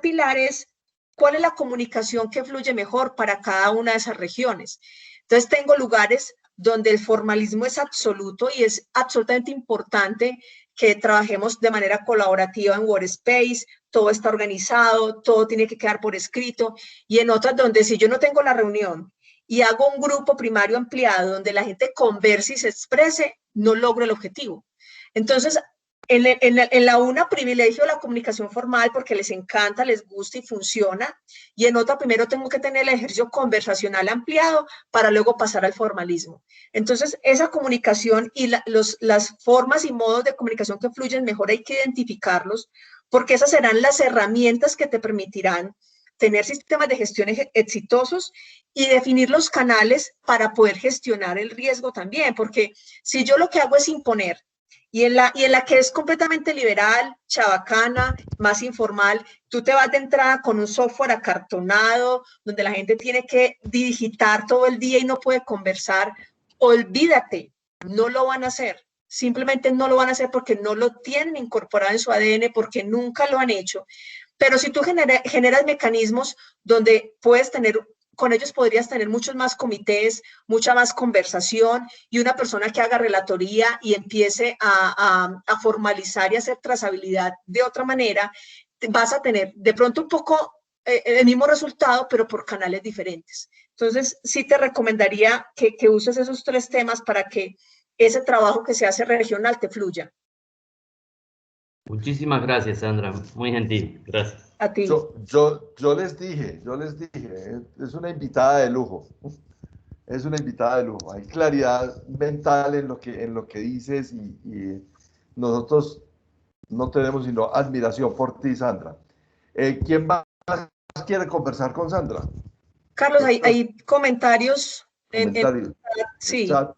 pilar es, ¿cuál es la comunicación que fluye mejor para cada una de esas regiones? Entonces, tengo lugares donde el formalismo es absoluto y es absolutamente importante que trabajemos de manera colaborativa en Workspace, todo está organizado, todo tiene que quedar por escrito, y en otras donde si yo no tengo la reunión y hago un grupo primario ampliado donde la gente converse y se exprese, no logro el objetivo. Entonces, en la una privilegio la comunicación formal porque les encanta, les gusta y funciona, y en otra primero tengo que tener el ejercicio conversacional ampliado para luego pasar al formalismo. Entonces, esa comunicación y las formas y modos de comunicación que fluyen mejor hay que identificarlos, porque esas serán las herramientas que te permitirán tener sistemas de gestión exitosos y definir los canales para poder gestionar el riesgo también, porque si yo lo que hago es imponer, y en la que es completamente liberal, chabacana, más informal, tú te vas de entrada con un software acartonado, donde la gente tiene que digitar todo el día y no puede conversar, olvídate, no lo van a hacer. Simplemente no lo van a hacer porque no lo tienen incorporado en su ADN, porque nunca lo han hecho. Pero si tú generas mecanismos donde puedes tener, con ellos podrías tener muchos más comités, mucha más conversación y una persona que haga relatoría y empiece a formalizar y hacer trazabilidad de otra manera, vas a tener de pronto un poco el mismo resultado, pero por canales diferentes. Entonces, sí te recomendaría que uses esos 3 temas para que ese trabajo que se hace regional te fluya. Muchísimas gracias, Sandra. Muy gentil. Gracias. A ti. Yo les dije, es una invitada de lujo. Es una invitada de lujo. Hay claridad mental en lo que dices y nosotros no tenemos sino admiración por ti, Sandra. ¿Quién más quiere conversar con Sandra? Carlos, hay comentarios. Sí. Chat.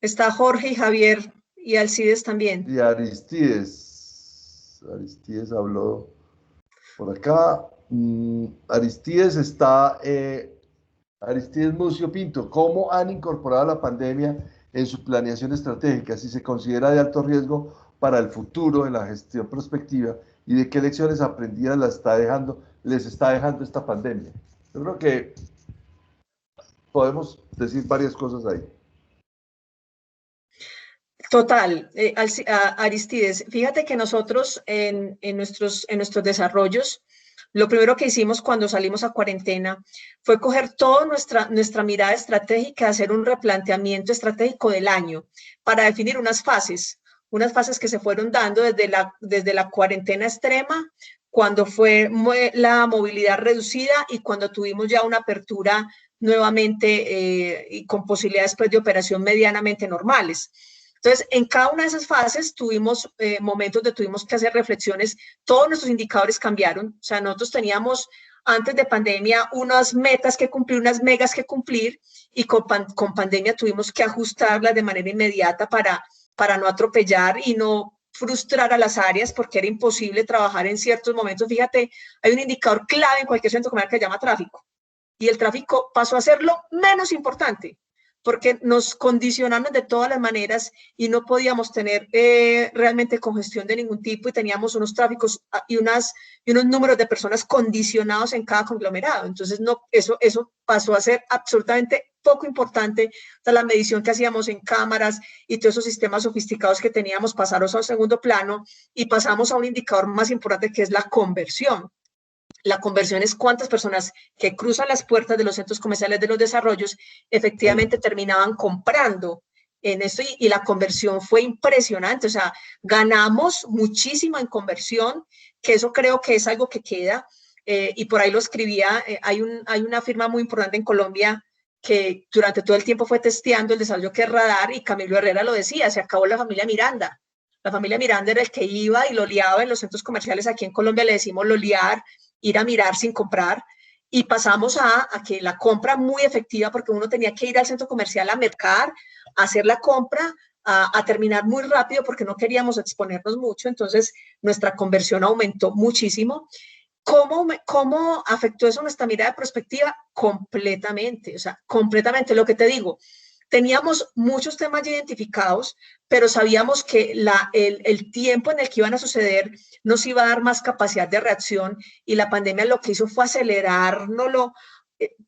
Está Jorge y Javier y Alcides también. Y Aristides habló por acá. Aristides Mucio Pinto. ¿Cómo han incorporado la pandemia en su planeación estratégica? Si se considera de alto riesgo para el futuro en la gestión prospectiva y de qué lecciones aprendidas les está dejando esta pandemia. Yo creo que podemos decir varias cosas ahí. Total, Aristides, fíjate que nosotros en nuestros desarrollos, lo primero que hicimos cuando salimos a cuarentena fue coger toda nuestra mirada estratégica, hacer un replanteamiento estratégico del año para definir unas fases que se fueron dando desde la cuarentena extrema, cuando fue la movilidad reducida y cuando tuvimos ya una apertura nuevamente y con posibilidades pues, de operación medianamente normales. Entonces, en cada una de esas fases tuvimos momentos donde tuvimos que hacer reflexiones. Todos nuestros indicadores cambiaron. O sea, nosotros teníamos antes de pandemia unas metas que cumplir, unas megas que cumplir, y con pandemia tuvimos que ajustarlas de manera inmediata para no atropellar y no frustrar a las áreas, porque era imposible trabajar en ciertos momentos. Fíjate, hay un indicador clave en cualquier centro comercial que se llama tráfico, y el tráfico pasó a ser lo menos importante, porque nos condicionamos de todas las maneras y no podíamos tener realmente congestión de ningún tipo, y teníamos unos tráficos y unos números de personas condicionados en cada conglomerado. Entonces, no, eso pasó a ser absolutamente poco importante. O sea, la medición que hacíamos en cámaras y todos esos sistemas sofisticados que teníamos pasaron a un segundo plano y pasamos a un indicador más importante, que es la conversión. La conversión es cuántas personas que cruzan las puertas de los centros comerciales de los desarrollos efectivamente terminaban comprando en esto, y la conversión fue impresionante. O sea, ganamos muchísimo en conversión, que eso creo que es algo que queda, y por ahí lo escribía. Hay una firma muy importante en Colombia que durante todo el tiempo fue testeando el desarrollo, que es Radar, y Camilo Herrera lo decía: se acabó la familia Miranda. La familia Miranda era el que iba y loleaba en los centros comerciales. Aquí en Colombia le decimos lolear, ir a mirar sin comprar, y pasamos a que la compra muy efectiva, porque uno tenía que ir al centro comercial a mercar, a hacer la compra, a terminar muy rápido, porque no queríamos exponernos mucho. Entonces, nuestra conversión aumentó muchísimo. ¿Cómo afectó eso nuestra mirada de perspectiva? Completamente, o sea, completamente. Lo que te digo, teníamos muchos temas ya identificados, pero sabíamos que el tiempo en el que iban a suceder nos iba a dar más capacidad de reacción, y la pandemia lo que hizo fue acelerárnoslo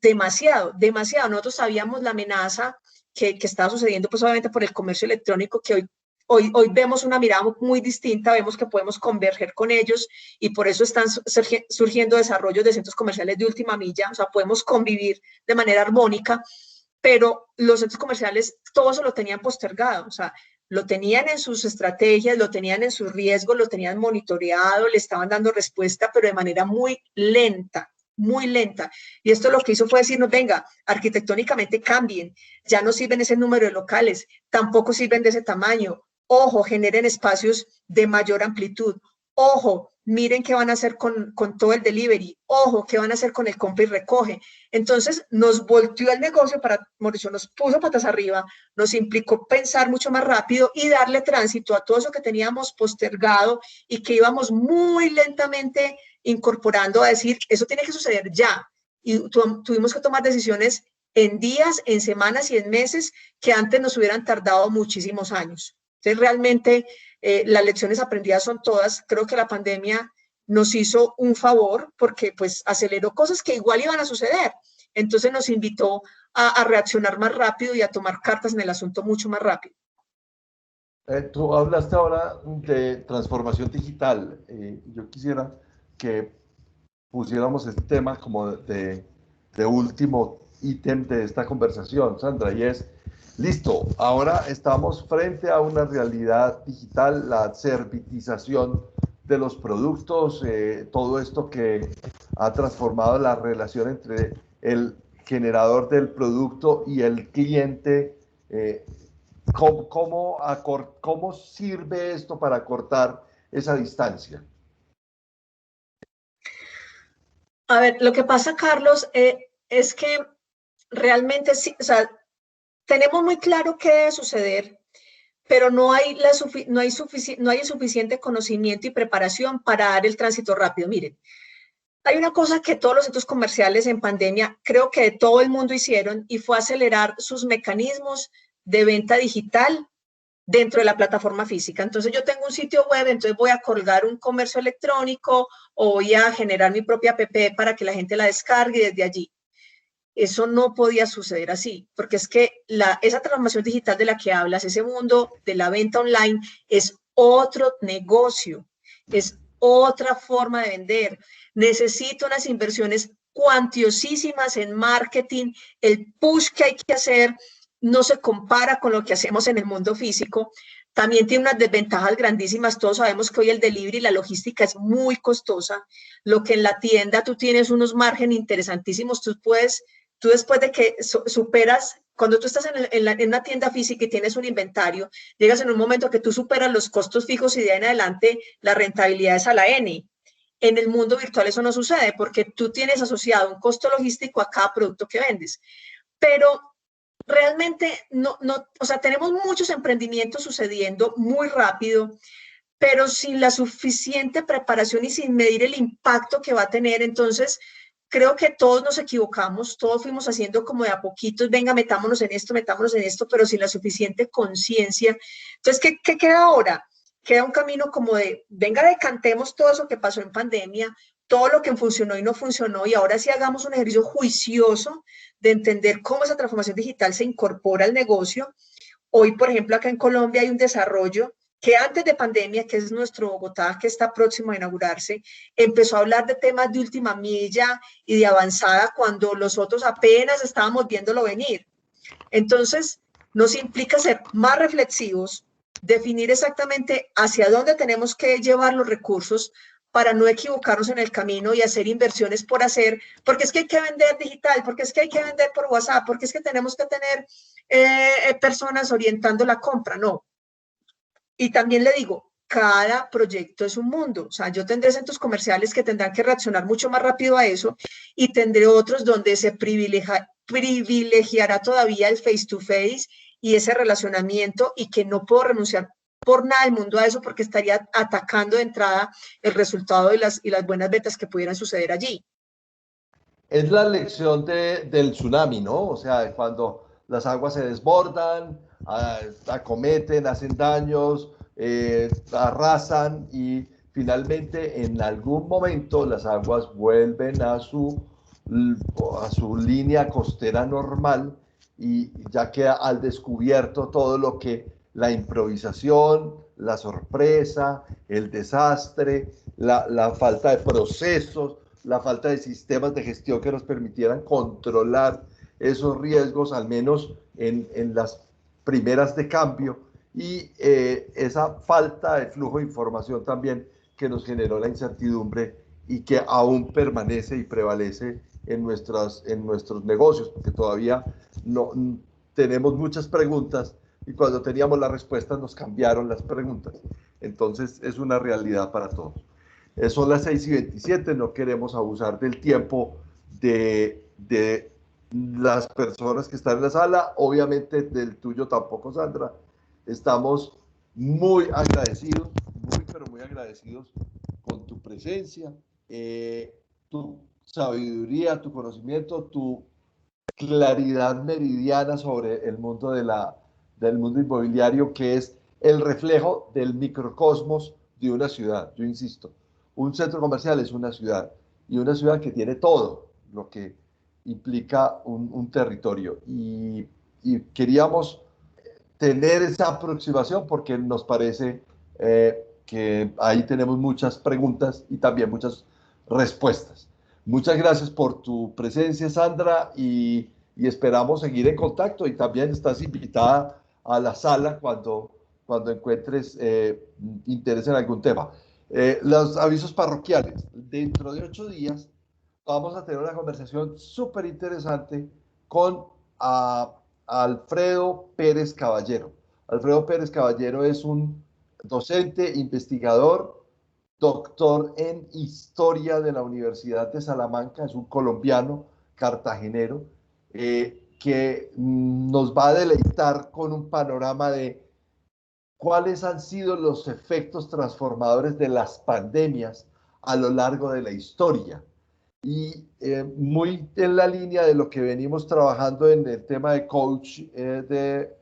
demasiado, demasiado. Nosotros sabíamos la amenaza que estaba sucediendo, pues obviamente por el comercio electrónico, que hoy vemos una mirada muy distinta, vemos que podemos converger con ellos, y por eso están surgiendo desarrollos de centros comerciales de última milla. O sea, podemos convivir de manera armónica, pero los centros comerciales todo eso lo tenían postergado. O sea, lo tenían en sus estrategias, lo tenían en sus riesgos, lo tenían monitoreado, le estaban dando respuesta, pero de manera muy lenta, muy lenta. Y esto lo que hizo fue decirnos: venga, arquitectónicamente cambien, ya no sirven ese número de locales, tampoco sirven de ese tamaño. Ojo, generen espacios de mayor amplitud. Ojo, miren qué van a hacer con todo el delivery. Ojo, qué van a hacer con el compra y recoge. Entonces, nos volteó el negocio Mauricio, nos puso patas arriba, nos implicó pensar mucho más rápido y darle tránsito a todo eso que teníamos postergado y que íbamos muy lentamente incorporando, a decir: eso tiene que suceder ya. Y tuvimos que tomar decisiones en días, en semanas y en meses, que antes nos hubieran tardado muchísimos años. Entonces, realmente, las lecciones aprendidas son todas. Creo que la pandemia nos hizo un favor, porque pues aceleró cosas que igual iban a suceder. Entonces nos invitó a reaccionar más rápido y a tomar cartas en el asunto mucho más rápido. Tú hablaste ahora de transformación digital. Yo quisiera que pusiéramos este tema como de último ítem de esta conversación, Sandra, y es: listo, ahora estamos frente a una realidad digital, la servitización de los productos, todo esto que ha transformado la relación entre el generador del producto y el cliente. ¿Cómo sirve esto para acortar esa distancia? A ver, lo que pasa, Carlos, es que realmente sí, o sea, tenemos muy claro qué debe suceder, pero no hay suficiente conocimiento y preparación para dar el tránsito rápido. Miren, hay una cosa que todos los centros comerciales en pandemia, creo que todo el mundo hicieron, y fue acelerar sus mecanismos de venta digital dentro de la plataforma física. Entonces, yo tengo un sitio web, entonces voy a colgar un comercio electrónico o voy a generar mi propia app para que la gente la descargue desde allí. Eso no podía suceder así, porque es que esa transformación digital de la que hablas, ese mundo de la venta online, es otro negocio, es otra forma de vender. Necesito unas inversiones cuantiosísimas en marketing. El push que hay que hacer no se compara con lo que hacemos en el mundo físico. también tiene unas desventajas grandísimas. Todos sabemos que hoy el delivery y la logística es muy costosa. Lo que en la tienda tú tienes unos márgenes interesantísimos. Tú después de que superas, cuando tú estás en una tienda física y tienes un inventario, llegas en un momento que tú superas los costos fijos y de ahí en adelante la rentabilidad es a la N. En el mundo virtual eso no sucede porque tú tienes asociado un costo logístico a cada producto que vendes. Pero realmente o sea, tenemos muchos emprendimientos sucediendo muy rápido, pero sin la suficiente preparación y sin medir el impacto que va a tener. Entonces, creo que todos nos equivocamos, todos fuimos haciendo como de a poquitos, venga, metámonos en esto, pero sin la suficiente conciencia. Entonces, ¿qué queda ahora? Queda un camino como de, venga, decantemos todo eso que pasó en pandemia, todo lo que funcionó y no funcionó, y ahora sí hagamos un ejercicio juicioso de entender cómo esa transformación digital se incorpora al negocio. Hoy, por ejemplo, acá en Colombia hay un desarrollo que antes de pandemia, que es nuestro Bogotá, que está próximo a inaugurarse, empezó a hablar de temas de última milla y de avanzada cuando los otros apenas estábamos viéndolo venir. Entonces, nos implica ser más reflexivos, definir exactamente hacia dónde tenemos que llevar los recursos para no equivocarnos en el camino y hacer inversiones por hacer, porque es que hay que vender digital, porque es que hay que vender por WhatsApp, porque es que tenemos que tener personas orientando la compra, no. Y también le digo, cada proyecto es un mundo. O sea, yo tendré centros comerciales que tendrán que reaccionar mucho más rápido a eso y tendré otros donde se privilegiará todavía el face to face y ese relacionamiento y que no puedo renunciar por nada del mundo a eso porque estaría atacando de entrada el resultado y las buenas ventas que pudieran suceder allí. Es la lección del tsunami, ¿no? O sea, cuando las aguas se desbordan, acometen, hacen daños, arrasan y finalmente en algún momento las aguas vuelven a su línea costera normal y ya queda al descubierto todo lo que la improvisación, la sorpresa, el desastre, la falta de procesos, la falta de sistemas de gestión que nos permitieran controlar esos riesgos, al menos en las primeras de cambio, y esa falta de flujo de información también que nos generó la incertidumbre y que aún permanece y prevalece en nuestros negocios, porque todavía no tenemos muchas preguntas y cuando teníamos las respuestas nos cambiaron las preguntas. Entonces es una realidad para todos. Son las 6:27, no queremos abusar del tiempo de las personas que están en la sala, obviamente del tuyo tampoco, Sandra. Estamos muy agradecidos, pero muy agradecidos con tu presencia, tu sabiduría, tu conocimiento, tu claridad meridiana sobre el mundo del mundo inmobiliario, que es el reflejo del microcosmos de una ciudad. Yo insisto, un centro comercial es una ciudad y una ciudad que tiene todo lo que implica un territorio. Y queríamos tener esa aproximación porque nos parece que ahí tenemos muchas preguntas y también muchas respuestas. Muchas gracias por tu presencia, Sandra, y esperamos seguir en contacto. Y también estás invitada a la sala cuando encuentres interés en algún tema. Los avisos parroquiales. Dentro de 8 días vamos a tener una conversación súper interesante con Alfredo Pérez Caballero. Alfredo Pérez Caballero es un docente, investigador, doctor en Historia de la Universidad de Salamanca, es un colombiano cartagenero que nos va a deleitar con un panorama de cuáles han sido los efectos transformadores de las pandemias a lo largo de la historia. Y muy en la línea de lo que venimos trabajando en el tema de coach, de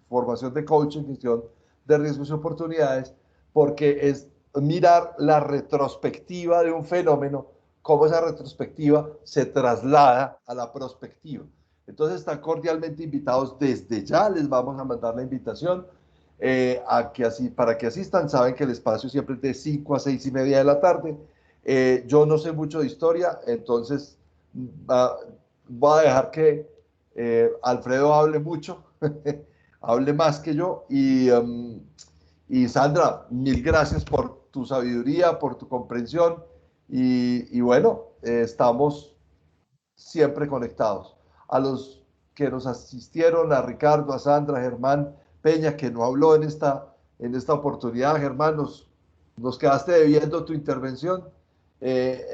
formación de coaching, gestión de riesgos y oportunidades, porque es mirar la retrospectiva de un fenómeno, cómo esa retrospectiva se traslada a la prospectiva. Entonces están cordialmente invitados desde ya, les vamos a mandar la invitación para que asistan. Saben que el espacio siempre es de 5 a 6:30 de la tarde. Yo no sé mucho de historia, entonces voy a dejar que Alfredo hable mucho, hable más que yo, y Y Sandra, mil gracias por tu sabiduría, por tu comprensión y bueno, estamos siempre conectados. A los que nos asistieron, a Ricardo, a Sandra, a Germán Peña, que no habló en esta oportunidad. Germán, nos quedaste debiendo tu intervención.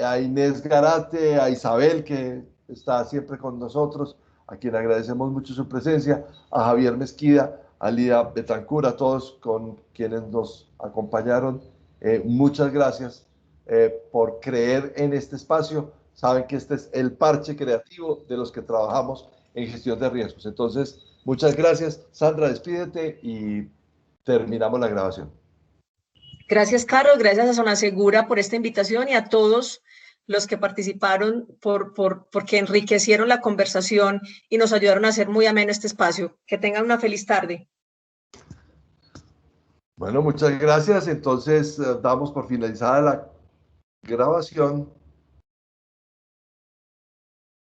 A Inés Garate, a Isabel, que está siempre con nosotros, a quien agradecemos mucho su presencia, a Javier Mezquida, a Lida Betancur, a todos con quienes nos acompañaron. Muchas gracias por creer en este espacio. Saben que este es el parche creativo de los que trabajamos en gestión de riesgos. Entonces, muchas gracias. Sandra, despídete y terminamos la grabación. Gracias, Carlos. Gracias a Zona Segura por esta invitación y a todos los que participaron porque enriquecieron la conversación y nos ayudaron a hacer muy ameno este espacio. Que tengan una feliz tarde. Bueno, muchas gracias. Entonces, damos por finalizada la grabación.